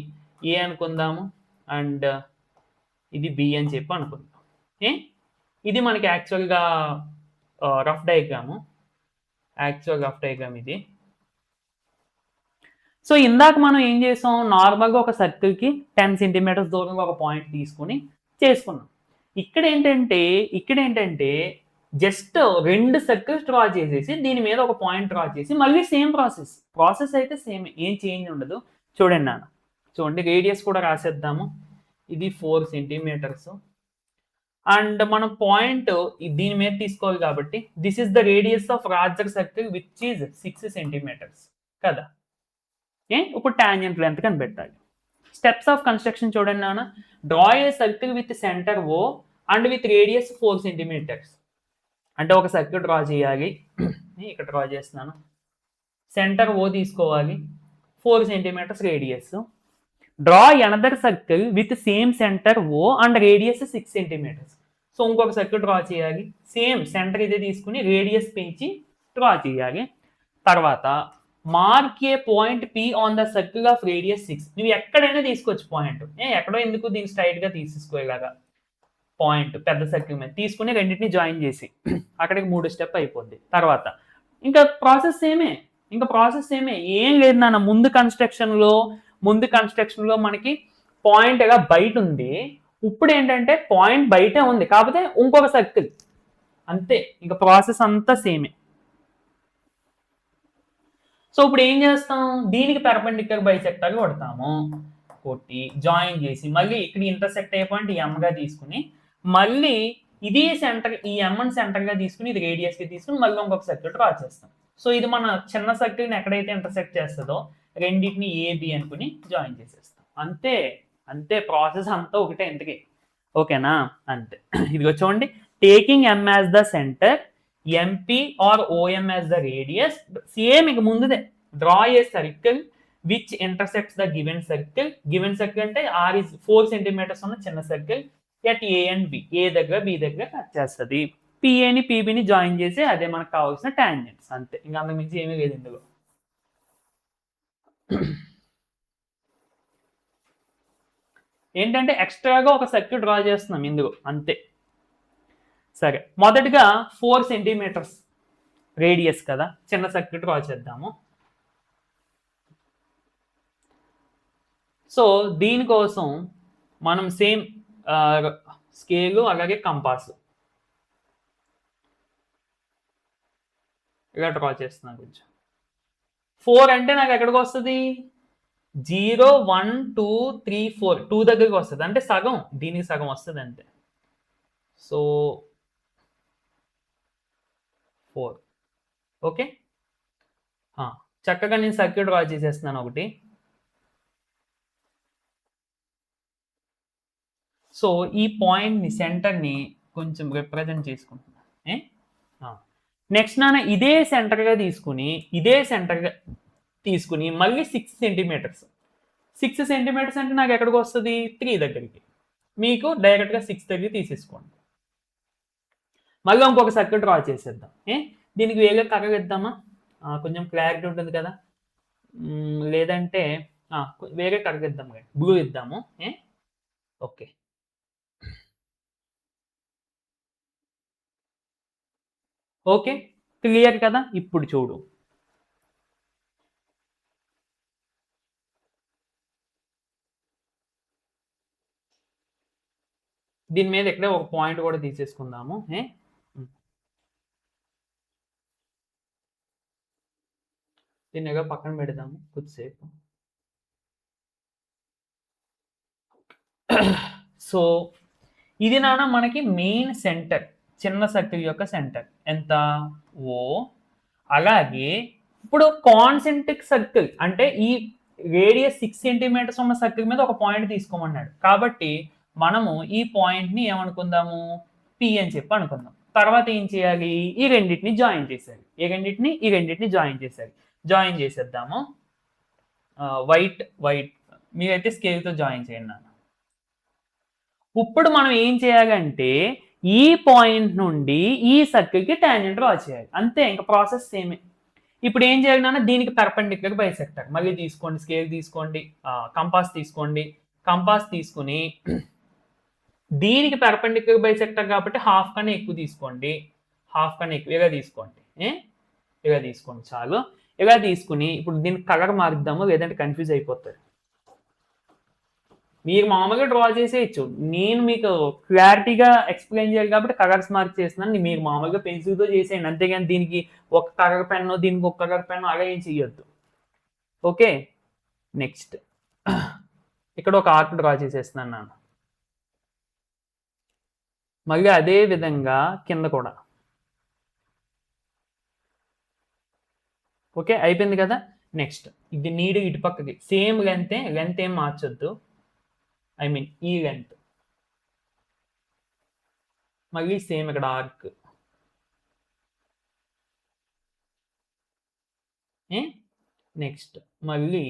ఏ అనుకుందాము అండ్ ఇది బి అని చెప్పి అనుకుందాం. ఇది మనకి యాక్చువల్గా రఫ్ డయాగ్రామ్ ఇది. సో ఇందాక మనం ఏం చేసాం, నార్మల్గా ఒక సర్కిల్కి 10 centimeters దూరంగా ఒక పాయింట్ తీసుకుని చేసుకున్నాం. ఇక్కడ ఏంటంటే జస్ట్ 2 సర్కిల్స్ డ్రా చేసేసి దీని మీద ఒక పాయింట్ డ్రా చేసి మళ్ళీ సేమ్ ప్రాసెస్ అయితే సేమ్, ఏం చేంజ్ ఉండదు. చూడండి నాన్న, చూడండి రేడియస్ కూడా రాసేద్దాము. ఇది 4 centimeters అండ్ మనం పాయింట్ దీని మీద తీసుకోవాలి కాబట్టి this is the radius of larger circle which is 6 centimeters కదా. ఇప్పుడు టాంజెంట్ లెంత్ కనిపెట్టాలి. స్టెప్స్ ఆఫ్ కన్స్ట్రక్షన్ చూడండి నాన్న, draw a circle with centre O and with radius 4 centimeters. అంటే ఒక సర్కిల్ డ్రా చేయాలి, ఇక్కడ డ్రా చేస్తున్నాను, సెంటర్ ఓ తీసుకోవాలి, 4 centimeters radius. Draw another circle with same centre O and radius 6 centimeters. So ఇంకొక సర్కిల్ డ్రా చేయాలి, సేమ్ సెంటర్ ఇదే తీసుకుని రేడియస్ పెంచి డ్రా చేయాలి. తర్వాత mark a point P on the circle of radius 6. నువ్వు ఎక్కడైనా తీసుకోవచ్చు పాయింట్, ఎక్కడో ఎందుకు, దీన్ని స్ట్రైట్గా తీసేసుకోలేగా పాయింట్ పెద్ద సర్కిల్ మీద తీసుకుని రెండింటిని జాయిన్ చేసి అక్కడికి 3 steps అయిపోద్ది. తర్వాత ఇంకా ప్రాసెస్ సేమే, ఏం లేదు నాన్న. ముందు కన్స్ట్రక్షన్లో మనకి పాయింట్ ఎలా బయట ఉంది, ఇప్పుడు ఏంటంటే పాయింట్ బయటే ఉంది కాకపోతే ఇంకొక సర్కిల్, అంతే. ఇంకా ప్రాసెస్ అంతా సేమే. సో ఇప్పుడు ఏం చేస్తాం, దీనికి పెర్పెండిక్యులర్ బైసెక్టర్ కొడతాము, కొట్టి జాయిన్ చేసి మళ్ళీ ఇక్కడ ఇంటర్సెక్ట్ అయ్యే పాయింట్ ఎంగా తీసుకుని మళ్ళీ ఇది సెంటర్, ఈ ఎంని సెంటర్గా తీసుకుని ఇది రేడియస్గా తీసుకుని మళ్ళీ ఇంకొక సర్కిల్ డ్రా చేస్తాం. సో ఇది మన చిన్న సర్కిల్ని ఎక్కడైతే ఇంటర్సెక్ట్ చేస్తుందో రెండింటిని ఏబి అనుకుని జాయిన్ చేసేస్తాం, అంతే. ప్రాసెస్ అంతా ఒకటే ఇంతకీ. ఓకేనా, అంతే. ఇదిగో చూడండి, taking M as the centre, MP or OM as the radius, same ఇక ముందుదే. Draw a circle which intersects the given circle అంటే ఆర్ ఇస్ 4 సెంటీమీటర్స్ ఉన్న చిన్న circle at A and B, A దగ్గర బి దగ్గర కట్ చేస్తుంది. పిఏని పీబీని join చేసి అదే మనకు కావాల్సిన టాంజెంట్స్, అంతే, ఇంకా అంతకు మించి ఏమీ లేదు ఇందులో. ఏంటంటే ఎక్స్ట్రాగా ఒక సర్కిల్ డ్రా చేస్తున్నాం ఇందులో, అంతే. సరే, మొదటిగా 4 సెంటీమీటర్స్ రేడియస్ కదా, చిన్న సర్కిల్ డ్రా చేద్దాము. సో దీనికోసం మనం సేమ్ స్కేలు అలాగే కంపాస్ ఇలా డ్రా చేస్తున్నాను. కొంచెం 4 అంటే నాకు ఎక్కడికి వస్తుంది, 0 1 2 3 4 2 దగ్గరికి వస్తుంది, అంటే సగం, దీనికి సగం వస్తుంది అంతే. So 4, okay. చక్కగా నేను సర్కిల్ డ్రా చేసేస్తున్నాను ఒకటి. సో ఈ పాయింట్ని, సెంటర్ని కొంచెం రిప్రజెంట్ చేసుకుంటున్నాను. నెక్స్ట్ నాన్న ఇదే సెంటర్గా తీసుకుని మళ్ళీ 6 సెంటీమీటర్స్. 6 సెంటీమీటర్స్ అంటే నాకు ఎక్కడికి వస్తుంది, 3 దగ్గరికి. మీకు డైరెక్ట్గా 6 దగ్గర తీసేసుకోండి. మళ్ళీ ఇంకొక సర్కిల్ డ్రా చేసేద్దాం. దీనికి వేరే కలర్ ఇద్దామా, కొంచెం క్లారిటీ ఉంటుంది కదా. లేదంటే వేరే కలర్ ఇద్దాం, బ్లూ ఇద్దాము. ఓకే, ఓకే, క్లియర్ కదా. ఇప్పుడు చూడు, దీని మీద ఇక్కడే ఒక పాయింట్ కూడా తీసేసుకుందాము. దీన్ని ఎక్కడ పక్కన పెడదాము కొద్దిసేపు. సో ఇది నాన్న మనకి మెయిన్ సెంటర్, చిన్న సర్కిల్ యొక్క సెంటర్ ఎంత, ఓ. అలాగే ఇప్పుడు కాన్సెంట్రిక్ సర్కిల్ అంటే ఈ రేడియస్ 6 సెంటీమీటర్స్ ఉన్న సర్కిల్ మీద ఒక పాయింట్ తీసుకోమన్నాడు. కాబట్టి మనము ఈ పాయింట్ని ఏమనుకుందాము, పి అని చెప్పి అనుకుందాం. తర్వాత ఏం చేయాలి, ఈ రెండింటిని జాయిన్ చేసేయాలి. ఈ రెండింటిని జాయిన్ చేసేద్దాము. వైట్ మీరైతే స్కేల్తో జాయిన్ చేయండి నాన్న. ఇప్పుడు మనం ఏం చేయాలంటే ఈ పాయింట్ నుండి ఈ సర్కిల్కి టాంజెంట్ డ్రా చేయాలి, అంతే. ఇంకా ప్రాసెస్ సేమే. ఇప్పుడు ఏం చేయాలి నాన్న, దీనికి పర్పెండిక్యులర్ బైసెక్టర్ మళ్ళీ తీసుకోండి, స్కేల్ తీసుకోండి, కంపాస్ తీసుకుని దీనికి పర్పెండిక్యులర్ బైసెక్టర్ కాబట్టి హాఫ్ కన్నా ఎక్కువ తీసుకోండి, ఇలా తీసుకోండి చాలు. ఇలా తీసుకుని ఇప్పుడు దీనికి కలర్ మారుద్దాము, లేదంటే కన్ఫ్యూజ్ అయిపోతుంది. మీరు మామూలుగా డ్రా చేసేయచ్చు, నేను మీకు క్లారిటీగా ఎక్స్ప్లెయిన్ చేయాలి కాబట్టి కలర్స్ మార్క్ చేస్తున్నాను. మీరు మామూలుగా పెన్సిల్తో చేసేయండి, అంతేగాని దీనికి ఒక కలర్ పెన్ను, దీనికి ఒక కలర్ పెన్ను అలా ఏం చెయ్యొద్దు. ఓకే, నెక్స్ట్ ఇక్కడ ఒక ఆర్క్ డ్రా చేసేస్తున్నాను నేను. మళ్ళీ అదే విధంగా కింద కూడా. ఓకే, అయిపోయింది కదా. నెక్స్ట్ ఇది నీడు ఇటు పక్కకి సేమ్ లెంత్ ఏం మార్చొద్దు, ఐ మీన్ ఈ లెంత్. మళ్ళీ సేమ్ ఇక్కడ ఆర్క్. నెక్స్ట్ మళ్ళీ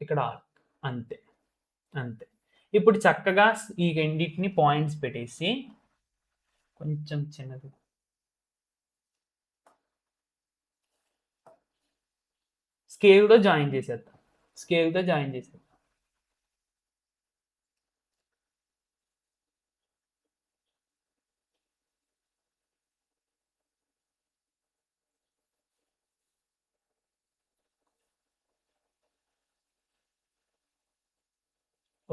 ఇక్కడ ఆర్క్, అంతే. ఇప్పుడు చక్కగా ఈ రెండింటిని పాయింట్స్ పెట్టేసి కొంచెం చిన్నది స్కేల్తో జాయిన్ చేసేద్దాం.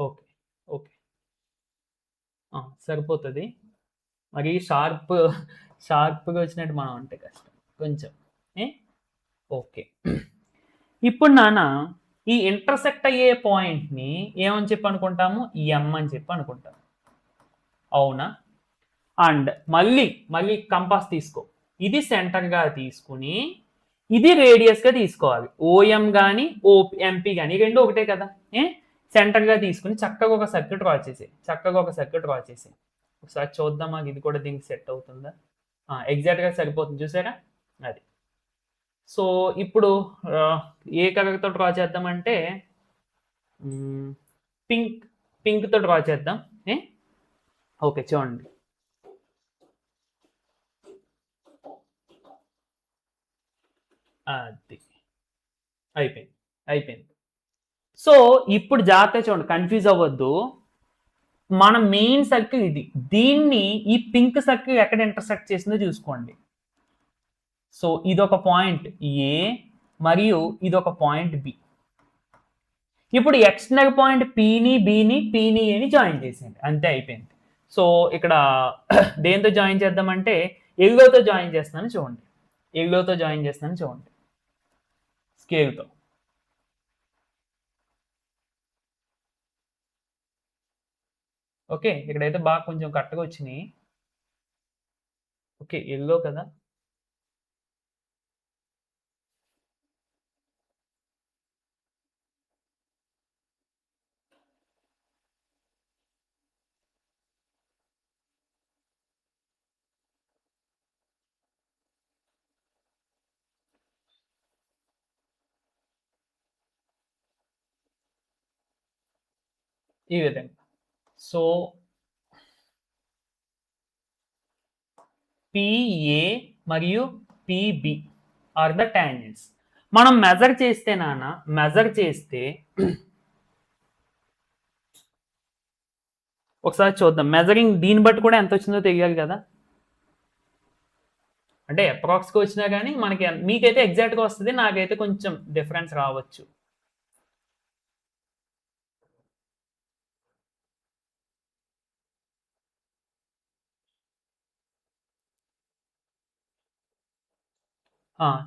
ఓకే, సరిపోతుంది. మరి షార్ప్గా వచ్చినట్టు మనం అంటే కష్టం కొంచెం. ఓకే, ఇప్పుడు నాన్న ఈ ఇంటర్సెక్ట్ అయ్యే పాయింట్ని ఏమని చెప్పి అనుకుంటాము, ఎం అని చెప్పి అనుకుంటాము, అవునా. అండ్ మళ్ళీ కంపాస్ తీసుకో, ఇది సెంటర్గా తీసుకుని ఇది రేడియస్గా తీసుకోవాలి. ఓఎం కానీ ఎంపీ కానీ రెండు ఒకటే కదా. సెంటర్గా తీసుకుని చక్కగా ఒక సర్క్యూట్ డ్రా చేసి ఒకసారి చూద్దాం, ఇది కూడా దీనికి సెట్ అవుతుందా. ఎగ్జాక్ట్గా సరిపోతుంది, చూసారా. అది సో ఇప్పుడు ఏ కలర్తో డ్రా చేద్దామంటే పింక్తో డ్రా చేద్దాం. ఓకే, చూడండి. అది అయిపోయింది. సో ఇప్పుడు జాగ్రత్త చూడండి, కన్ఫ్యూజ్ అవ్వద్దు. మన మెయిన్ సర్కిల్ ఇది. దీన్ని ఈ పింక్ సర్కిల్ ఎక్కడ ఇంటర్సెక్ట్ చేసిందో చూసుకోండి. సో ఇదొక పాయింట్ ఏ మరియు ఇదొక పాయింట్ బి. ఇప్పుడు ఎక్స్టర్నల్ పాయింట్ పిని ఏని జాయిన్ చేసేయండి, అంతే, అయిపోయింది. సో ఇక్కడ దేంతో జాయిన్ చేద్దామంటే ఎల్లోతో జాయిన్ చేస్తాను చూడండి. స్కేల్తో. ఓకే, ఇక్కడైతే బాగా కొంచెం కరెక్ట్గా వచ్చినాయి. ఓకే, ఎల్లో కదా. ఈ విధంగా. సో పిఏ మరియు పిబి ఆర్ ద టాంజెంట్స్. మనం మెజర్ చేస్తే ఒకసారి చూద్దాం. మెజరింగ్ దీన్ని బట్టి కూడా ఎంత వచ్చిందో తెలియాలి కదా. అంటే అప్రాక్స్గా వచ్చినా కానీ మనకి మీకైతే ఎగ్జాక్ట్గా వస్తుంది, నాకైతే కొంచెం డిఫరెన్స్ రావచ్చు.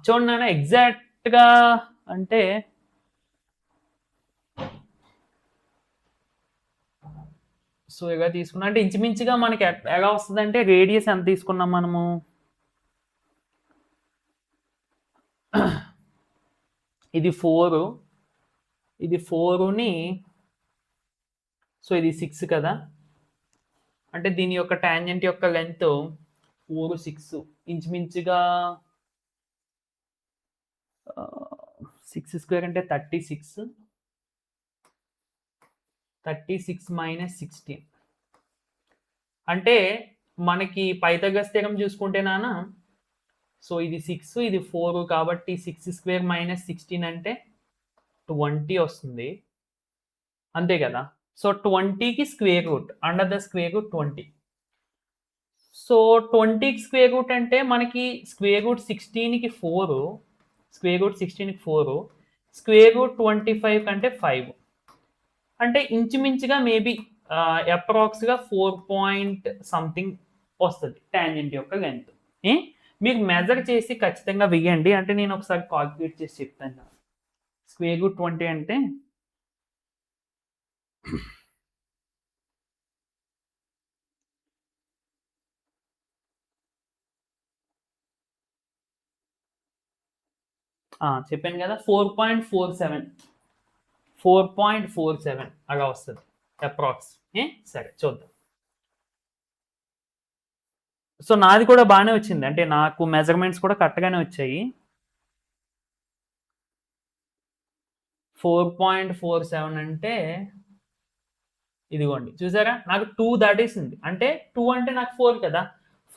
చూడండి నాన్న, ఎగ్జాక్ట్గా అంటే సో ఇలా తీసుకున్నా అంటే ఇంచుమించుగా మనకి ఎలా వస్తుంది అంటే రేడియస్ ఎంత తీసుకున్నాం మనము, ఇది 4, ఇది 4ని, సో ఇది 6 కదా. అంటే దీని యొక్క టాంజెంట్ యొక్క లెంత్ 4, 6 ఇంచుమించుగా 6 స్క్వేర్ అంటే 36 మైనస్ 16 అంటే మనకి పైథాగరస్ థీరం చూసుకుంటే నాన్న, సో ఇది 6 ఇది 4 కాబట్టి 6 స్క్వేర్ మైనస్ 16 అంటే 20 వస్తుంది, అంతే కదా. సో 20కి square root, under the square root 20. So 20కి స్క్వేర్ రూట్ అంటే మనకి స్క్వేర్ రూట్ 16కి 4, స్క్వేర్ రూట్ 16కి 4, స్క్వేర్ రూట్ 25 కంటే 5. అంటే ఇంచుమించుగా మేబీ అప్రాక్స్గా 4 సంథింగ్ వస్తుంది టాంజెంట్ యొక్క లెంత్. మీరు మెజర్ చేసి ఖచ్చితంగా వేయండి, అంటే నేను ఒకసారి కాల్కులేట్ చేసి చెప్తాను. స్క్వేర్ రూట్ 20 అంటే చెప్పాను కదా 4.47 అలా వస్తుంది అప్రాక్స్. సరే చూద్దాం. సో నాది కూడా బాగానే వచ్చింది, అంటే నాకు మెజర్మెంట్స్ కూడా కరెక్ట్గానే వచ్చాయి. 4.47 అంటే ఇదిగోండి, చూసారా, నాకు 2 దాటేసింది. అంటే 2 అంటే నాకు 4 కదా,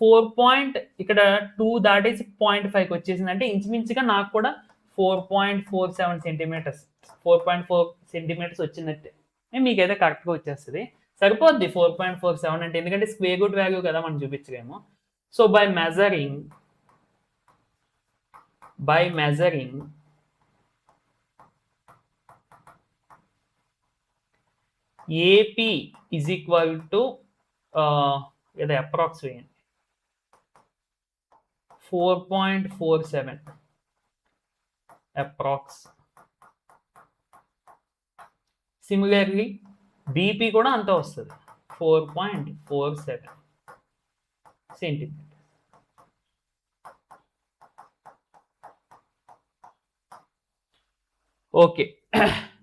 4 ఇక్కడ 2 దాటేసి 0.5కి వచ్చేసింది. అంటే ఇంచుమించుగా నాకు కూడా 4.47 సెంటీమీటర్స్ 4.4 సెంటీమీటర్స్ వచ్చినట్టే. మీకైతే కరెక్ట్గా వచ్చేస్తుంది, సరిపోద్ది 4.47 అంటే, ఎందుకంటే స్క్వేర్ రూట్ వాల్యూ కదా మనం చూపించలేము. So by measuring AP is equal to ఇది అప్రాక్స్ వేయండి 4.47 అప్రాక్స్. సిమిలర్లీ BP కూడా అంతా వస్తుంది 4.47 సెంటీమీటర్. ఓకే,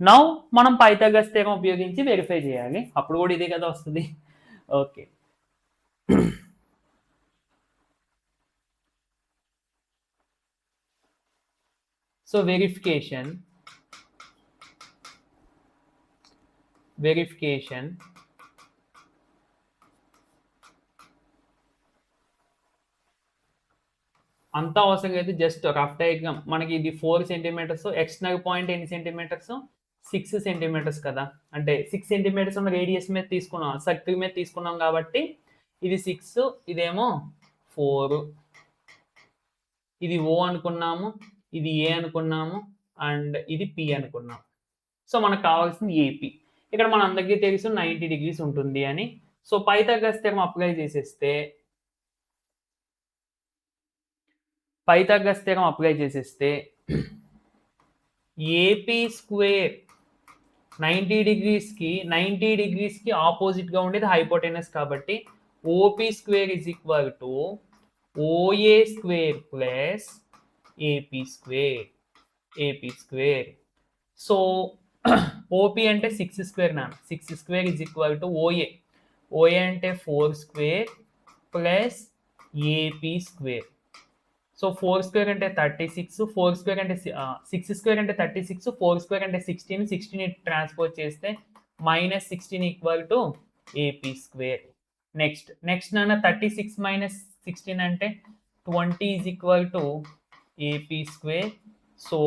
నౌ మనం పైథాగరస్ థీరం ఉపయోగించి వెరిఫై చేయాలి, అప్పుడు కూడా ఇదే కదా వస్తుంది. ఓకే, సో వెరిఫికేషన్ అంతా అవసరం అయితే జస్ట్ రఫ్ డయాగ్రామ్ మనకి ఇది 4 సెంటీమీటర్స్, ఎక్స్టర్నల్ పాయింట్ ఎన్ని సెంటీమీటర్స్ 6 సెంటీమీటర్స్ కదా, అంటే 6 సెంటీమీటర్స్ ఉన్న రేడియస్ మీద తీసుకున్నాం, సర్కిల్ మీద తీసుకున్నాం కాబట్టి ఇది 6, ఇదేమో 4, ఇది O అనుకున్నాము, ఇది A అనుకున్నాము, అండ్ ఇది P అనుకున్నాము. సో మనకు కావాల్సింది ఏపీ. ఇక్కడ మన అందరికీ తెలుసు 90 డిగ్రీస్ ఉంటుంది అని. సో పైథాగరస్ థియరం అప్లై చేసేస్తే ఏపీ స్క్వేర్ 90 డిగ్రీస్కి ఆపోజిట్గా ఉండేది హైపోటెనస్ కాబట్టి OP square is equal to OA square plus AP square. So OP అంటే 6 స్క్వేర్ నాన్న, 6 square is equal to OA అంటే 4 square plus AP square. So 4 square అంటే 36, 4 square అంటే 6 స్క్వేర్ అంటే 36, 4 స్క్వేర్ అంటే 16 ట్రాన్స్పోజ్ చేస్తే -16 equal to AP square. Next నాన్న 36 - 16 అంటే 20 is equal to AP square. So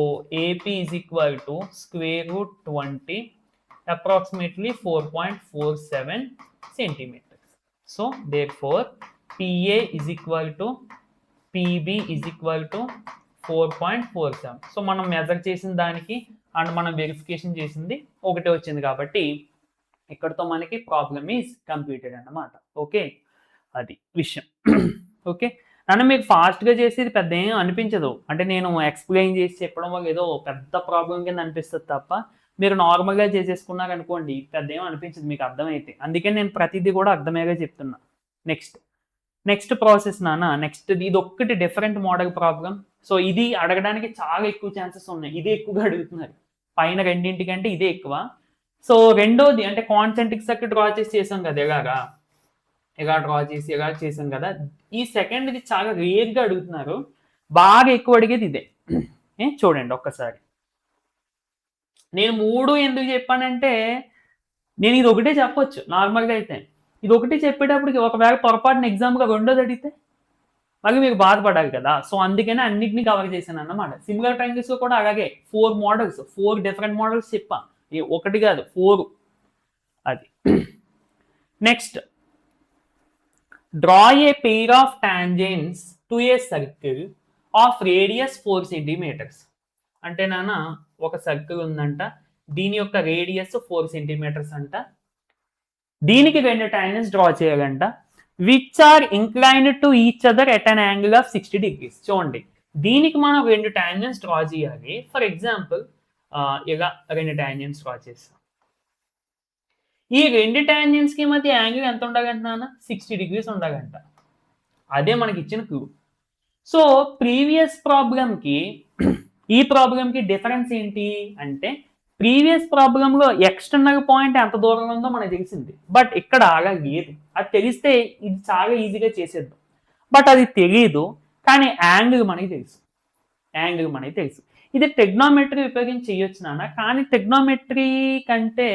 AP is equal to square root 20, approximately 4.47 centimetres. So therefore PA is equal to PB is equal to 4.47. So మనం measure చేసిన దానికి and మనం verification చేసింది ఒకటే వచ్చింది కాబట్టి ఇక్కడతో మనకి ప్రాబ్లమ్ ఈజ్ కంప్లీటెడ్ అన్నమాట. ఓకే, అది విషయం. ఓకే, నన్ను మీకు ఫాస్ట్గా చేసేది పెద్ద ఏం అనిపించదు, అంటే నేను ఎక్స్ప్లెయిన్ చేసి చెప్పడం వల్ల ఏదో పెద్ద ప్రాబ్లం కింద అనిపిస్తుంది తప్ప మీరు నార్మల్గా చేసేసుకున్నారు అనుకోండి పెద్ద ఏం అనిపించదు మీకు అర్థమైతే. అందుకే నేను ప్రతిదీ కూడా అర్థమయ్యేగా చెప్తున్నా. నెక్స్ట్ ప్రాసెస్ నాన్న, ఇది ఒక్కటి డిఫరెంట్ మోడల్ ప్రాబ్లం. సో ఇది అడగడానికి చాలా ఎక్కువ ఛాన్సెస్ ఉన్నాయి, ఇదే ఎక్కువగా అడుగుతున్నారు, పైన రెండింటికంటే ఇదే ఎక్కువ. సో రెండోది అంటే కాన్సెంట్రిక్ సర్కిల్ డ్రా చేసాం కదా, ఇలా డ్రా చేసాం కదా. ఈ సెకండ్ ఇది చాలా రేర్గా అడుగుతున్నారు, బాగా ఎక్కువ అడిగేది ఇదే. చూడండి ఒక్కసారి, నేను 3 ఎందుకు చెప్పానంటే నేను ఇది ఒకటే చెప్పొచ్చు నార్మల్గా అయితే, ఇది ఒకటి చెప్పేటప్పటికి ఒకవేళ పొరపాటున ఎగ్జామ్గా రెండోది అడిగితే మళ్ళీ మీకు బాధపడాలి కదా. సో అందుకనే అన్నిటినీ కవర్ చేశాను అన్నమాట. సిమిలర్ ట్రయాంగిల్స్ కూడా అలాగే 4 మోడల్స్, 4 డిఫరెంట్ మోడల్స్ చెప్పా, ఒకటి కాదు 4. అది next, draw a pair of tangents to a circle of radius 4 centimetres. అంటే నాన్న ఒక సర్కిల్ ఉందంట, దీని యొక్క రేడియస్ 4 సెంటీమీటర్స్ అంట, దీనికి 2 టాంజెంట్స్ డ్రా చేయాలంట, which are inclined to each other at an angle of 60 degrees. చూడండి, దీనికి మనం 2 టాంజెంట్స్ డ్రా చేయాలి. ఫర్ ఎగ్జాంపుల్ ఇలా 2 టాంజెంట్స్ డ్రా చేస్తాం. ఈ 2 టాంజెంట్స్ కి మధ్య యాంగిల్ ఎంత ఉండాలంట నాన్న, 60 డిగ్రీస్ ఉండాలంట. అదే మనకి ఇచ్చిన క్లూ. సో ప్రీవియస్ ప్రాబ్లంకి ఈ ప్రాబ్లంకి డిఫరెన్స్ ఏంటి అంటే, ప్రీవియస్ ప్రాబ్లంలో ఎక్స్టర్నల్ పాయింట్ ఎంత దూరంలో ఉందో మనకు తెలిసింది, బట్ ఇక్కడ అలా లేదు. అది తెలిస్తే ఇది చాలా ఈజీగా చేసేద్దాం, బట్ అది తెలియదు. కానీ యాంగిల్ మనకి తెలుసు. ఇది టెగ్నోమెట్రీ ఉపయోగించి చేయొచ్చు నాన్న, కానీ టెగ్నోమెట్రీ కంటే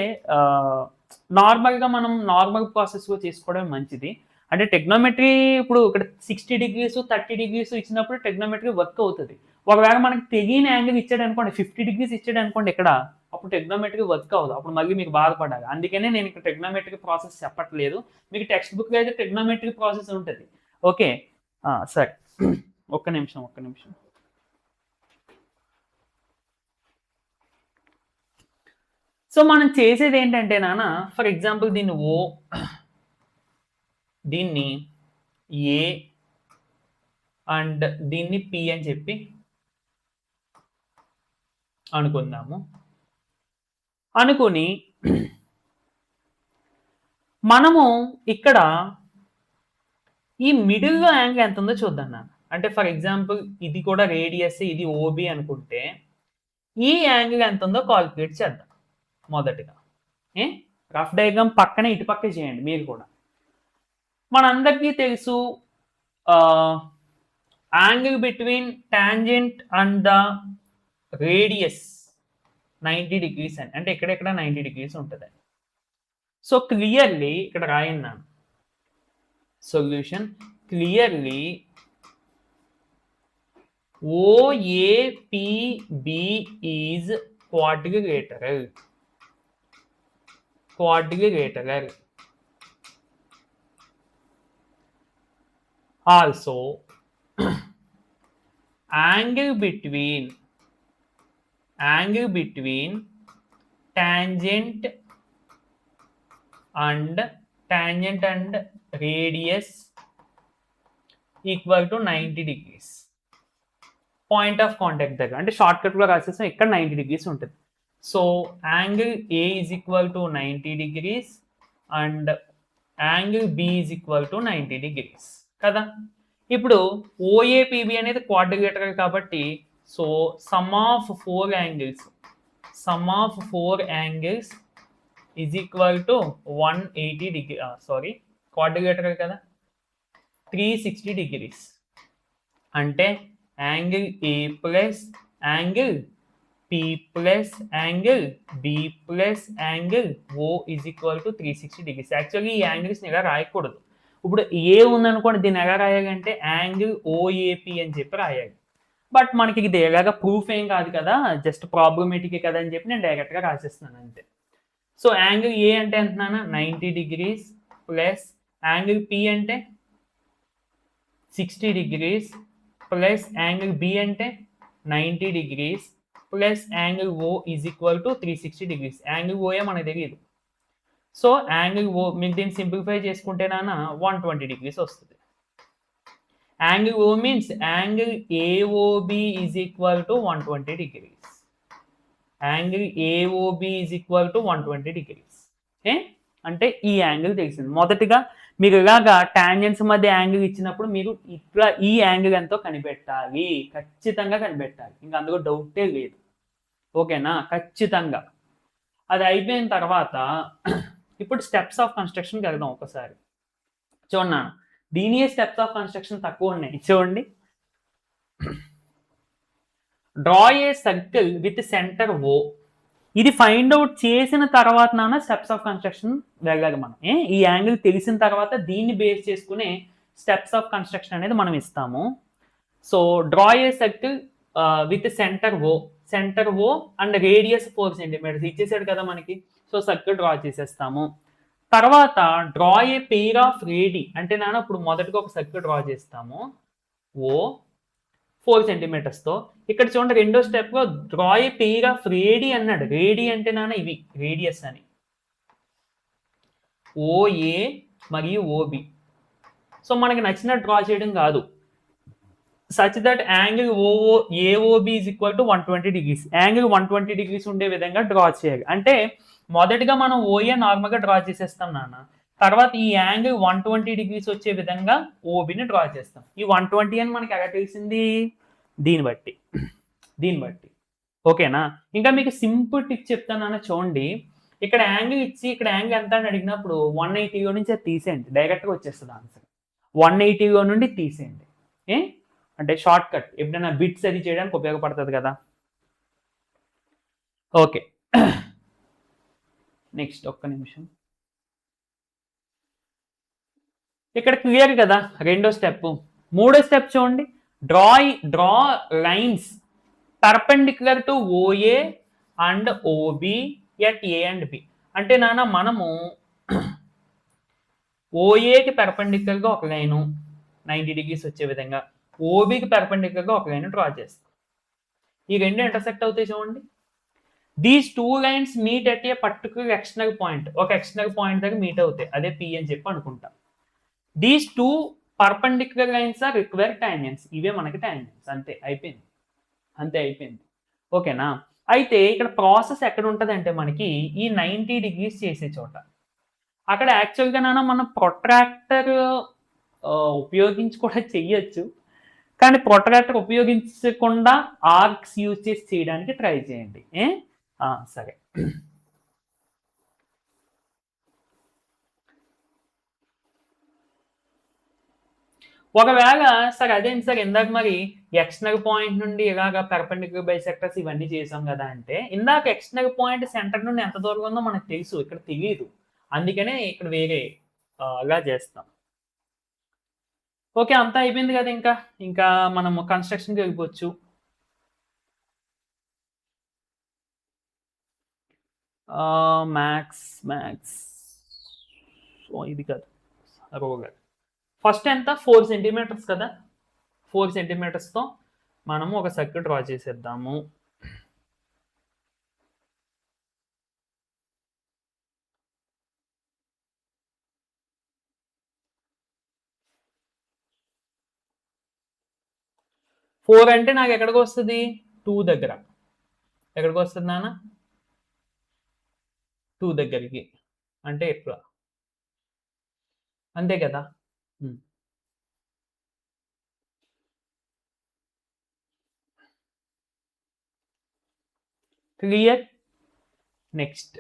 నార్మల్గా మనం నార్మల్ ప్రాసెస్లో చేసుకోవడం మంచిది. అంటే టెగ్నోమెట్రీ ఇప్పుడు ఇక్కడ 60 డిగ్రీస్ 30 డిగ్రీస్ ఇచ్చినప్పుడు టెగ్నోమెట్రీ వర్క్ అవుతుంది. ఒకవేళ మనకి తెలియని యాంగిల్ ఇచ్చాడు అనుకోండి, 50 డిగ్రీస్ ఇచ్చాడు అనుకోండి ఇక్కడ, అప్పుడు టెగ్నోమెట్రీ వర్క్ అవ్వదు, అప్పుడు మళ్ళీ మీకు బాధపడాలి. అందుకనే నేను ఇక్కడ టెగ్నోమెట్రీ ప్రాసెస్ చెప్పట్లేదు, మీకు టెక్స్ట్ బుక్లో అయితే టెగ్నోమెట్రీ ప్రాసెస్ ఉంటుంది. ఓకే సరే, ఒక్క నిమిషం. సో మనం చేసేది ఏంటంటే నాన్న, ఫర్ ఎగ్జాంపుల్ దీన్ని ఓ, దీన్ని ఏ అండ్ దీన్ని పి అని చెప్పి అనుకుని మనము ఇక్కడ ఈ మిడిల్లో యాంగిల్ ఎంత ఉందో చూద్దాం నాన్న. అంటే ఫర్ ఎగ్జాంపుల్ ఇది కూడా రేడియస్, ఇది ఓబి అనుకుంటే ఈ యాంగిల్ ఎంత ఉందో కాల్కులేట్ చేద్దాం. మొదటిగా రఫ్ డయాగ్రామ్ పక్కనే ఇటుపక్కే చేయండి మీరు కూడా. మనందరికీ తెలుసు angle between tangent and the radius 90 degrees అని, అంటే ఎక్కడెక్కడ 90 degrees ఉంటుంది. సో క్లియర్లీ ఇక్కడ రాయన్నాను solution. Clearly OAPB is quadrilateral. Also angle between tangent and radius equal to 90 degrees. Point of contact దగ్గర, అంటే షార్ట్ కట్ లో రాసేసాం, ఇక్కడ 90 degrees ఉంటుంది. So angle A is equal to 90 degrees and angle B is equal to 90 degrees కదా. ఇప్పుడు OAPB అనేది quadrilateral కాబట్టి, so some of four angles is equal to 180 degree, sorry quadrilateral కదా, 360 degrees. అంటే angle A plus angle P plus angle B plus angle O is equal to 360 degrees. Actually ఈ యాంగిల్స్ని ఇలా రాయకూడదు. ఇప్పుడు ఏ ఉందనుకోండి, దీన్ని ఎలా రాయాలి అంటే యాంగిల్ OAP అని చెప్పి రాయాలి. బట్ మనకి ఇది ఎలాగా ప్రూఫ్ ఏం కాదు కదా, జస్ట్ ప్రాబ్లమేటిక్ కదా అని చెప్పి నేను డైరెక్ట్గా రాసేస్తున్నాను అంతే. సో యాంగిల్ ఏ అంటే అంటున్నాను 90 degrees ప్లస్ యాంగిల్ P అంటే 60 degrees ప్లస్ యాంగిల్ B అంటే 90 degrees plus angle O is equal to 360 degrees. Angle OA మనకు తెలియదు. సో యాంగిల్ O మీకు దీన్ని సింప్లిఫై చేసుకుంటే నాన్న 120 degrees వస్తుంది. Angle O means angle AOB is equal to 120 degrees. Angle AOB is equal to 120 degrees. అంటే ఈ యాంగిల్ తెలిసింది. మొదటిగా మీరు ఇలాగా టాంజెంట్స్ మధ్య యాంగిల్ ఇచ్చినప్పుడు మీరు ఇట్లా ఈ యాంగిల్ ఎంతో కనిపెట్టాలి, ఖచ్చితంగా కనిపెట్టాలి, ఇంకా అందులో డౌటే లేదు. ఓకేనా, ఖచ్చితంగా. అది అయిపోయిన తర్వాత ఇప్పుడు స్టెప్స్ ఆఫ్ కన్స్ట్రక్షన్కి వెళ్దాం ఒకసారి. చూడండి, దీని స్టెప్స్ ఆఫ్ కన్స్ట్రక్షన్ తక్కువ ఉన్నాయి. చూడండి, draw a circle with centre O. ఇది ఫైండ్ అవుట్ చేసిన తర్వాత నాన్న స్టెప్స్ ఆఫ్ కన్స్ట్రక్షన్ వెళ్ళాలి మనం. ఈ యాంగిల్ తెలిసిన తర్వాత దీన్ని బేస్ చేసుకునే స్టెప్స్ ఆఫ్ కన్స్ట్రక్షన్ అనేది మనం ఇస్తాము. So draw a circle with centre O and radius 4 centimeters ఇచ్చేసాడు కదా మనకి. సో సర్కిల్ డ్రా చేసేస్తాము. తర్వాత డ్రా ఏ పెయిర్ ఆఫ్ రేడి, అంటే నాన్న ఇప్పుడు మొదటిగా ఒక సర్కిల్ డ్రా చేస్తాము O 4 centimeters తో. ఇక్కడ చూడండి రెండో స్టెప్ లో డ్రా ఏ పెయిర్ ఆఫ్ రేడి అన్నాడు. రేడి అంటే నాన్న ఇవి రేడియస్ అని, OA మరియు OB. సో మనకి నచ్చినట్టు డ్రా చేయడం కాదు. Such that angle AOB is equal to 120 degrees. Angle 120 degrees ఉండే విధంగా డ్రా చేయాలి. అంటే మొదటిగా మనం OA నార్మల్గా డ్రా చేసేస్తాం నాన్న, తర్వాత ఈ యాంగిల్ 120 degrees వచ్చే విధంగా OBని డ్రా చేస్తాం. ఈ 120 అని మనకి ఎలా తెలిసింది, దీన్ని బట్టి. ఓకేనా. ఇంకా మీకు సింపుల్ టిప్ చెప్తాను చూడండి, ఇక్కడ యాంగిల్ ఇచ్చి ఇక్కడ యాంగిల్ ఎంత అని అడిగినప్పుడు 180 నుంచి అది తీసేయండి, డైరెక్ట్గా వచ్చేస్తుంది ఆన్సర్. 180 నుండి తీసేయండి. అంటే షార్ట్ కట్ ఎప్పుడైనా బిట్స్ అది చేయడానికి ఉపయోగపడుతుంది కదా. ఓకే, నెక్స్ట్ ఒక్క నిమిషం. ఇక్కడ క్లియర్ కదా రెండో స్టెప్. మూడో స్టెప్ చూడండి, draw lines perpendicular to OA and OB at A and B. అంటే నాన్న మనము OAకి పర్పెండిక్యులర్గా ఒక లైను 90 degrees వచ్చే విధంగా, OBకి పర్పెండిక్యులర్గా ఒక లైన్ డ్రా చేస్తాం. ఈ రెండు ఇంటర్సెక్ట్ అవుతాయి చూడండి. These two lines meet at a particular external point, ఒక ఎక్స్టర్నల్ పాయింట్ దగ్గర మీట్ అవుతాయి, అదే P అని చెప్పి అనుకుంటాం. These two perpendicular lines are require tangents. ఇవే మనకి టాంజెంట్స్. అంతే అయిపోయింది. ఓకేనా. అయితే ఇక్కడ ప్రాసెస్ ఎక్కడ ఉంటుంది అంటే మనకి ఈ 90 degrees చేసే చోట, అక్కడ యాక్చువల్గా నాన్న మనం ప్రొట్రాక్టర్ ఉపయోగించి కూడా చెయ్యొచ్చు, కానీ ప్రొట్రాక్టర్ ఉపయోగించకుండా ఆర్క్స్ యూజ్ చేసి చేయడానికి ట్రై చేయండి. సరే, ఒకవేళ సార్ అదేంటి సార్ ఇందాక మరి ఎక్స్టర్నల్ పాయింట్ నుండి ఇలాగా పెర్పెండిక్యులర్ బైసెక్టర్స్ ఇవన్నీ చేసాం కదా అంటే ఇందాక ఎక్స్టర్నల్ పాయింట్ సెంటర్ నుండి ఎంత దూరం ఉందో మనకు తెలుసు, ఇక్కడ తెలియదు. అందుకనే ఇక్కడ వేరే అలా చేస్తాం. ఓకే, అంతా అయిపోయింది కదా. ఇంకా మనము కన్స్ట్రక్షన్కి వెళ్ళిపోవచ్చు. మ్యాక్స్ ఇది కాదు రోగర్. ఫస్ట్ ఎంత 4 సెంటీమీటర్స్ కదా. 4 సెంటీమీటర్స్తో మనము ఒక సర్కిల్ డ్రా చేసేద్దాము. ఫోర్ అంటే నాకు ఎక్కడికి వస్తుంది? 2 దగ్గర. ఎక్కడికి వస్తుంది నాన్న? 2 దగ్గరికి. అంటే ఎట్లా? అంతే కదా. క్లియర్. నెక్స్ట్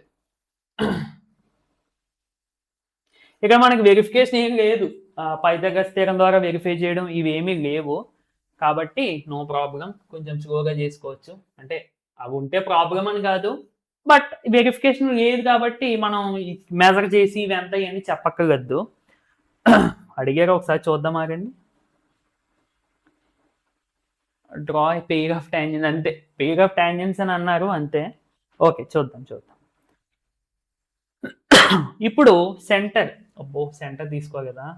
ఇక మనకి వెరిఫికేషన్ ఏం లేదు. పైథాగరస్ థీరం ద్వారా వెరిఫై చేయడం ఇవేమీ లేవు కాబట్టి నో ప్రాబ్లం. కొంచెం స్లోగా చేసుకోవచ్చు. అంటే అవి ఉంటే ప్రాబ్లం అని కాదు, బట్ వెరిఫికేషన్ లేదు కాబట్టి మనం మెజర్ చేసి ఇవెంత ఇవన్నీ చెప్పక్కర్లేదు. అడిగారు, ఒకసారి చూద్దాం ఆగండి. డ్రా పెయిర్ ఆఫ్ టాంజెన్స్, అంతే. పెయిర్ ఆఫ్ టాంజెన్స్ అని అన్నారు, అంతే. ఓకే, చూద్దాం. ఇప్పుడు సెంటర్, సెంటర్ తీసుకోవాలి కదా.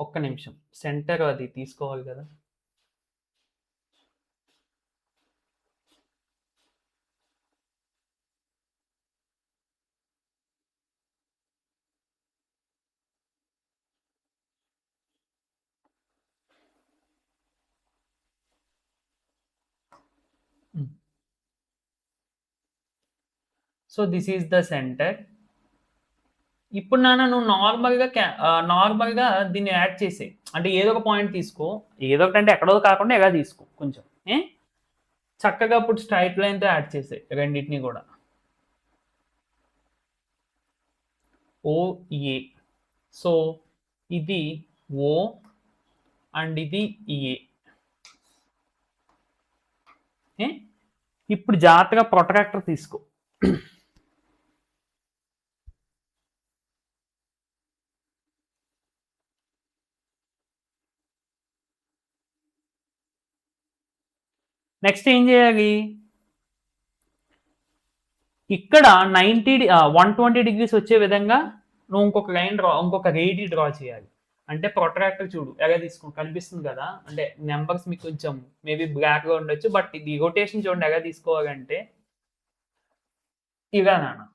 ఒక్క నిమిషం, సెంటర్ అది తీసుకోవాలి కదా. So this is the centre. ఇప్పుడు నాన్న నువ్వు నార్మల్గా దీన్ని యాడ్ చేసే, అంటే ఏదో ఒక పాయింట్ తీసుకో. ఏదో ఒకటి అంటే ఎక్కడో కాకుండా ఎలా తీసుకో కొంచెం. చక్కగా ఇప్పుడు స్ట్రైట్ లైన్తో యాడ్ చేసే రెండింటిని కూడా. ఓఏ. సో ఇది ఓ అండ్ ఇది ఏ. ఇప్పుడు జాగ్రత్తగా ప్రొట్రాక్టర్ తీసుకో. నెక్స్ట్ ఏం చేయాలి? ఇక్కడ 120 డిగ్రీస్ వచ్చే విధంగా నువ్వు ఇంకొక రేడి డ్రా చేయాలి. అంటే ప్రొట్రాక్టర్ చూడు ఎలా కనిపిస్తుంది కదా. అంటే నెంబర్స్ మీకు కొంచెం మేబీ బ్లాక్గా ఉండొచ్చు, బట్ ఇది రొటేషన్ చూడండి ఎలా తీసుకోవాలంటే ఇలా నాన్న.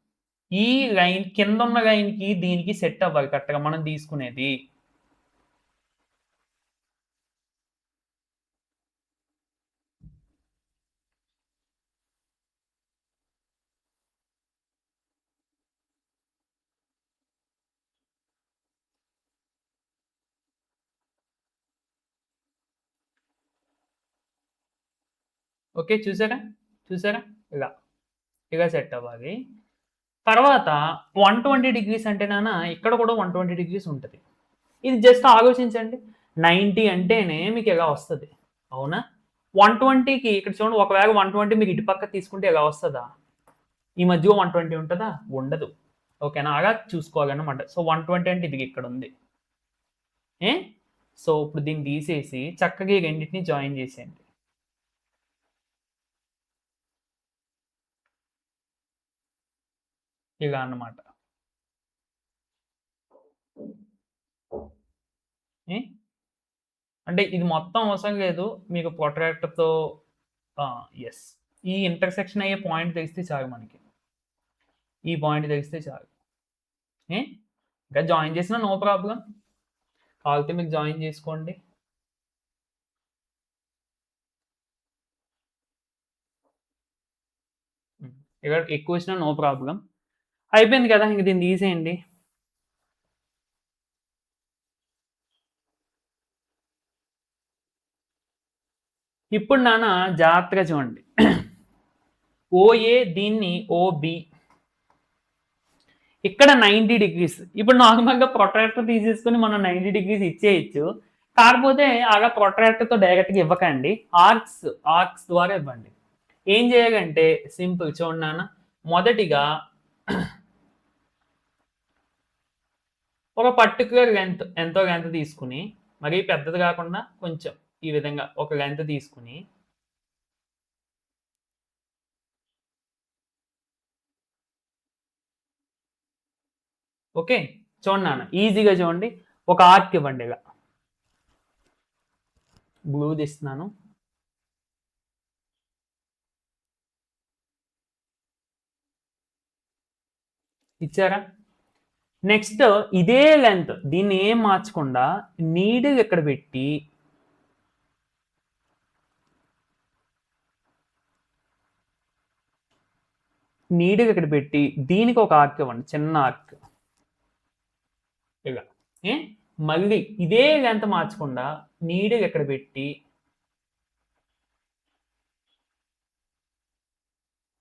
ఈ లైన్ కింద ఉన్న లైన్కి దీనికి సెట్ అవ్వాలి కరెక్ట్గా మనం తీసుకునేది. ఓకే, చూసారా ఇలా సెట్ అవ్వాలి. తర్వాత 120 డిగ్రీస్ అంటే నాన్న ఇక్కడ కూడా 120 డిగ్రీస్ ఉంటుంది. ఇది జస్ట్ ఆలోచించండి. 90 అంటేనే మీకు ఎలా వస్తుంది, అవునా? 120కి ఇక్కడ చూడండి, ఒకవేళ 120 మీకు ఇటు పక్క తీసుకుంటే ఎలా వస్తుందా? ఈ మధ్య 120 ఉంటుందా? ఉండదు. ఓకేనా? అలా చూసుకోవాలన్నమాట. సో 120 అంటే ఇది ఇక్కడ ఉంది. సో ఇప్పుడు దీన్ని తీసేసి చక్కగా ఈ రెండింటిని జాయిన్ చేసేయండి. ఇలా అన్నమాట. అంటే ఇది మొత్తం అవసరం లేదు, మీకు ప్రొట్రాక్టర్తో ఎస్ ఈ ఇంటర్సెక్షన్ అయ్యే పాయింట్ తెలిస్తే చాలు మనకి. ఈ పాయింట్ తెలిస్తే చాలు. ఇంకా జాయిన్ చేసినా నో ప్రాబ్లం. కావాలితే మీకు జాయిన్ చేసుకోండి. ఇక్కడ ఎక్కువ వచ్చినా నో ప్రాబ్లం. అయిపోయింది కదా, ఇంక దీన్ని తీసేయండి. ఇప్పుడు నాన్న జాగ్రత్తగా చూడండి. ఓఏ దీన్ని ఓబి, ఇక్కడ 90 డిగ్రీస్. ఇప్పుడు నార్మల్‌గా ప్రొట్రాక్టర్ తీసేసుకొని మనం 90 డిగ్రీస్ ఇచ్చేయొచ్చు. కాకపోతే అలా ప్రొట్రాక్టర్‌తో డైరెక్ట్‌గా ఇవ్వకండి. ఆర్క్స్, ఆర్క్స్ ద్వారా ఇవ్వండి. ఏం చేయాలంటే సింపుల్ చూడండి నాన్న. మొదటిగా ఒక పర్టిక్యులర్ లెంత్ ఎంతో లెంత్ తీసుకొని, మరీ పెద్దది కాకుండా కొంచెం ఈ విధంగా ఒక లెంత్ తీసుకొని ఓకే. చూడండి నాన్న. ఈజీగా చూడండి. ఒక ఆర్క్ ఇవ్వండి ఇలా. బ్లూ తీస్తున్నాను. ఇచ్చారా? నెక్స్ట్ ఇదే లెంత్ దీన్ని ఏం మార్చకుండా నీడిల్ ఇక్కడ పెట్టి నీడిల్ ఇక్కడ పెట్టి దీనికి ఒక ఆర్క్ ఇవ్వండి. చిన్న ఆర్క్ ఇలా. ఏ మళ్ళీ ఇదే లెంత్ మార్చకుండా నీడిల్ ఇక్కడ పెట్టి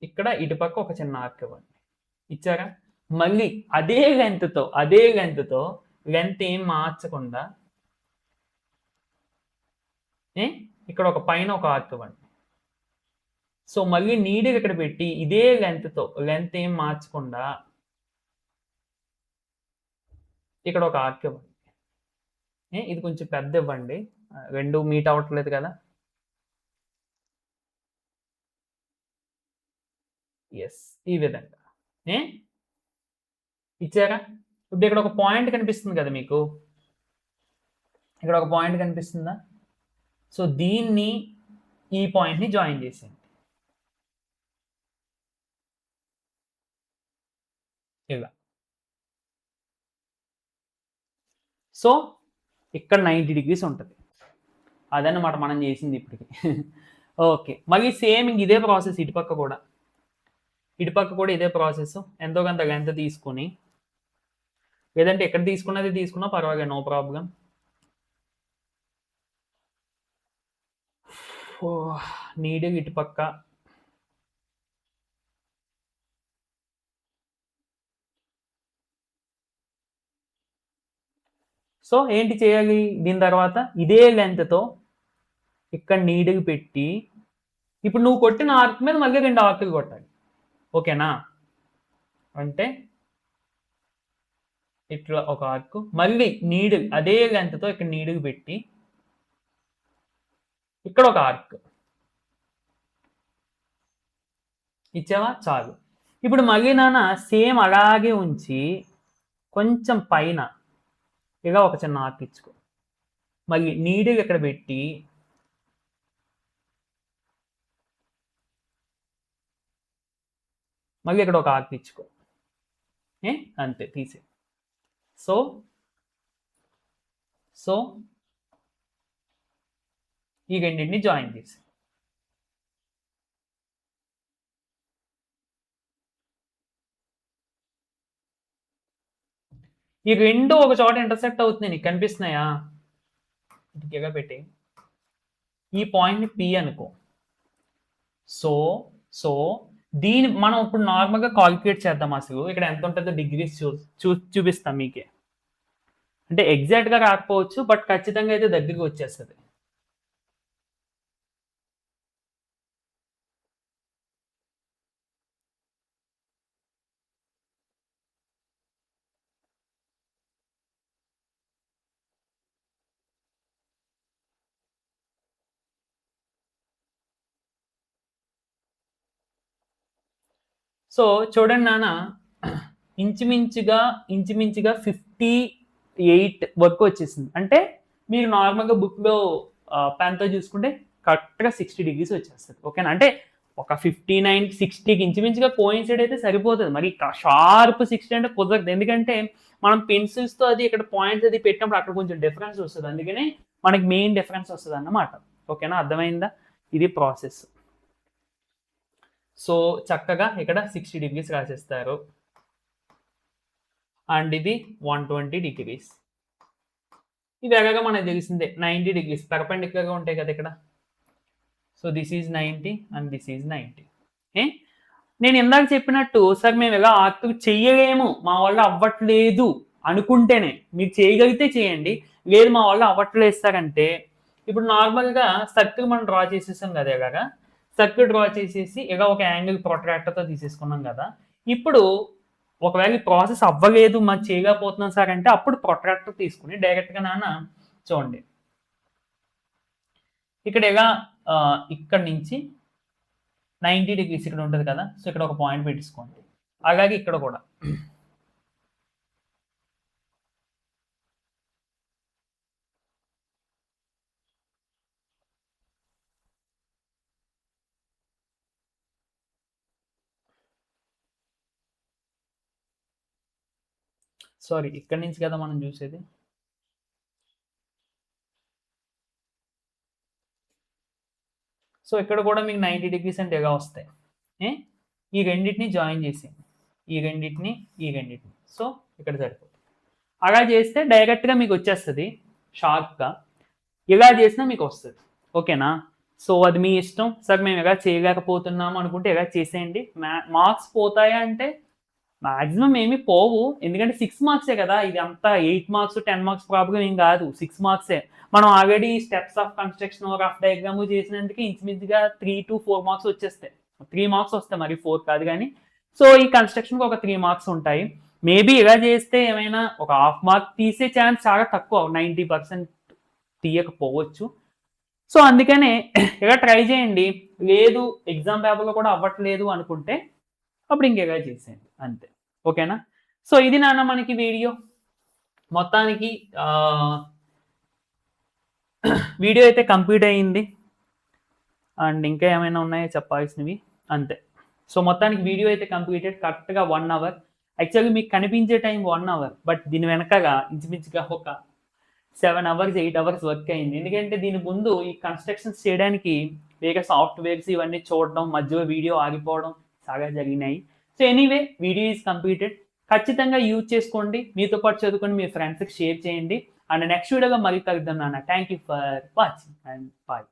ఇక్కడ ఇటుపక్క ఒక చిన్న ఆర్క్ ఇవ్వండి. ఇచ్చారా? మళ్ళీ అదే లెంత్తో లెంత్ ఏం మార్చకుండా ఇక్కడ ఒక పైన ఒక ఆర్క్ ఇవ్వండి. సో మళ్ళీ నీడిల్ ఇక్కడ పెట్టి ఇదే లెంత్ ఏం మార్చకుండా ఇక్కడ ఒక ఆర్క్ ఇవ్వండి. ఇది కొంచెం పెద్ద ఇవ్వండి. రెండు మీట్ అవ్వట్లేదు కదా. ఎస్ ఈ విధంగా ఇచ్చారా? ఇప్పుడు ఇక్కడ ఒక పాయింట్ కనిపిస్తుంది కదా మీకు. ఇక్కడ ఒక పాయింట్ కనిపిస్తుందా? సో దీన్ని ఈ పాయింట్ని జాయిన్ చేసేయండి ఇలా. సో ఇక్కడ 90 డిగ్రీస్ ఉంటుంది. అదన్నమాట మనం చేసింది ఇప్పటికి. ఓకే. మళ్ళీ సేమ్ ఇంక ఇదే ప్రాసెస్ ఇటుపక్క కూడా ఇదే ప్రాసెస్. ఎంతో కొంత లెంత్ తీసుకొని, లేదంటే ఎక్కడ తీసుకున్నది తీసుకున్నా పర్వాలేదు, నో ప్రాబ్లం. నీడిల్ ఇటుపక్క సో ఏంటి చేయాలి? దీని తర్వాత ఇదే లెంత్తో ఇక్కడ నీడిల్ పెట్టి ఇప్పుడు నువ్వు కొట్టిన ఆర్క్ మీద మళ్ళీ 2 ఆర్కులు కొట్టాలి. ఓకేనా? అంటే ఇట్లా ఒక ఆర్క్, మళ్ళీ నీడిల్ అదే లెంత్తో ఇక్కడ నీడిల్ పెట్టి ఇక్కడ ఒక ఆర్క్ ఇచ్చావా? చాలు. ఇప్పుడు మళ్ళీ నాన్న సేమ్ అలాగే ఉంచి కొంచెం పైన ఇలా ఒక చిన్న ఆర్క్ ఇచ్చుకో. మళ్ళీ నీడిల్ ఇక్కడ పెట్టి మళ్ళీ ఇక్కడ ఒక ఆర్క్ ఇచ్చుకో. అంతే, తీసే. సో ఈ రెండింటిని జాయిన్ చేసి ఈ రెండు ఒక చోట ఇంటర్సెక్ట్ అవుతుంది. నీకు కనిపిస్తున్నాయా? ఇటుగా పెట్టి ఈ పాయింట్ని పి అనుకో. సో దీని మనం ఇప్పుడు నార్మల్గా కాలిక్యులేట్ చేద్దాం. అసలు ఇక్కడ ఎంత ఉంటుందో డిగ్రీస్ చూపిస్తాం మీకే. అంటే ఎగ్జాక్ట్గా రాకపోవచ్చు, బట్ ఖచ్చితంగా అయితే దగ్గరికి వచ్చేస్తుంది. సో చూడండి నాన్న, ఇంచుమించుగా 58 వరకు వచ్చేసింది. అంటే మీరు నార్మల్గా బుక్లో పెన్తో చూసుకుంటే కరెక్ట్గా 60 డిగ్రీస్ వచ్చేస్తుంది. ఓకేనా? అంటే ఒక 59, 60కి ఇంచుమించుగా కోయిన్సైడ్ అయితే సరిపోతుంది. మరి షార్ప్ 60 అంటే కుదరదు. ఎందుకంటే మనం పెన్సిల్స్తో అది ఇక్కడ పాయింట్స్ అది పెట్టినప్పుడు అక్కడ కొంచెం డిఫరెన్స్ వస్తుంది. అందుకనే మనకి మెయిన్ డిఫరెన్స్ వస్తుంది అన్నమాట. ఓకేనా? అర్థమైందా? ఇది ప్రాసెస్. సో చక్కగా ఇక్కడ 60 డిగ్రీస్ రాసేస్తారు. అండ్ ఇది 120 డిగ్రీస్. ఇది ఎలాగా మనకు తెలిసిందే, 90 డిగ్రీస్ పర్పెండిక్యులర్గా ఉంటాయి కదా ఇక్కడ. So this is 90 and this is 90. నేను ఇందాక చెప్పినట్టు సార్ మేము ఇలా ఆర్క్ చెయ్యలేము, మా వల్ల అవ్వట్లేదు అనుకుంటేనే, మీరు చేయగలిగితే చేయండి, లేదు మా వల్ల అవ్వట్లేదు సార్ అంటే, ఇప్పుడు నార్మల్గా సర్కిల్ మనం డ్రా చేసేసాం కదా, ఇలాగా సర్కిల్ డ్రా చేసేసి ఇలా ఒక యాంగిల్ ప్రొట్రాక్టర్తో తీసేసుకున్నాం కదా. ఇప్పుడు ఒకవేళ ఈ ప్రాసెస్ అవ్వలేదు, మనం చేయలేకపోతున్నాం సార్ అంటే, అప్పుడు ప్రొట్రాక్టర్ తీసుకుని డైరెక్ట్గా నాన్న చూడండి ఇక్కడ ఇలా ఇక్కడ నుంచి 90 degrees ఇక్కడ ఉంటుంది కదా, సో ఇక్కడ ఒక పాయింట్ పెట్టేసుకోండి. అలాగే ఇక్కడ కూడా సారీ ఇక్కడ నుంచి కదా మనం చూసేది. సో ఇక్కడ కూడా మీకు 90 degrees అంటే ఎలా వస్తాయి, ఈ రెండింటిని జాయిన్ చేసి ఈ రెండింటిని సో ఇక్కడ సరిపోతుంది. అలా చేస్తే డైరెక్ట్గా మీకు వచ్చేస్తుంది షార్ప్గా, ఇలా చేసినా మీకు వస్తుంది. ఓకేనా? సో అది మీ ఇష్టం. సార్ మేము ఎలా చేయలేకపోతున్నాము అనుకుంటే ఎలా చేసేయండి. మార్క్స్ పోతాయా అంటే మాక్సిమం ఏమి పోవు, ఎందుకంటే 6 మార్క్సే కదా, ఇది అంతా 8 మార్క్స్ 10 మార్క్స్ ప్రాబ్లం ఏం కాదు, 6 మార్క్సే. మనం already steps of construction rough diagram చేసినందుకు ఇంచుమించుగా 3 to 4 మార్క్స్ వచ్చేస్తాయి. 3 మార్క్స్ వస్తాయి, మరి 4 కాదు కానీ. సో ఈ కన్స్ట్రక్షన్కి ఒక 3 మార్క్స్ ఉంటాయి. మేబీ ఇలా చేస్తే ఏమైనా ఒక హాఫ్ మార్క్ తీసే ఛాన్స్ చాలా తక్కువ, 90% తీయకపోవచ్చు. సో అందుకనే ఇలా ట్రై చేయండి. లేదు ఎగ్జామ్ పేపర్లో కూడా అవ్వట్లేదు అనుకుంటే అప్పుడు ఇంకెలా చేసేయండి అంతే. ఓకేనా? సో ఇది నాన్న మనకి వీడియో మొత్తానికి వీడియో అయితే కంప్లీట్ అయ్యింది. అండ్ ఇంకా ఏమైనా ఉన్నాయో చెప్పాల్సినవి అంతే. సో మొత్తానికి వీడియో అయితే కంప్లీటెడ్, కరెక్ట్గా 1 hour. యాక్చువల్గా మీకు కనిపించే టైం 1 hour, బట్ దీని వెనకగా ఇంచుమించుగా ఒక 7 hours 8 hours వర్క్ అయింది. ఎందుకంటే దీని ముందు ఈ కన్స్ట్రక్షన్స్ చేయడానికి వేరే సాఫ్ట్వేర్స్ ఇవన్నీ చూడడం, మధ్యలో వీడియో ఆగిపోవడం చాలా జరిగినాయి. So anyway video is completed. ఖచ్చితంగా యూజ్ చేసుకోండి, మీతో పాటు చదువుకొని మీ ఫ్రెండ్స్కి షేర్ చేయండి. అండ్ నెక్స్ట్ వీడియోగా మళ్ళీ కలుద్దాం నాన్న. Thank you for watching and bye.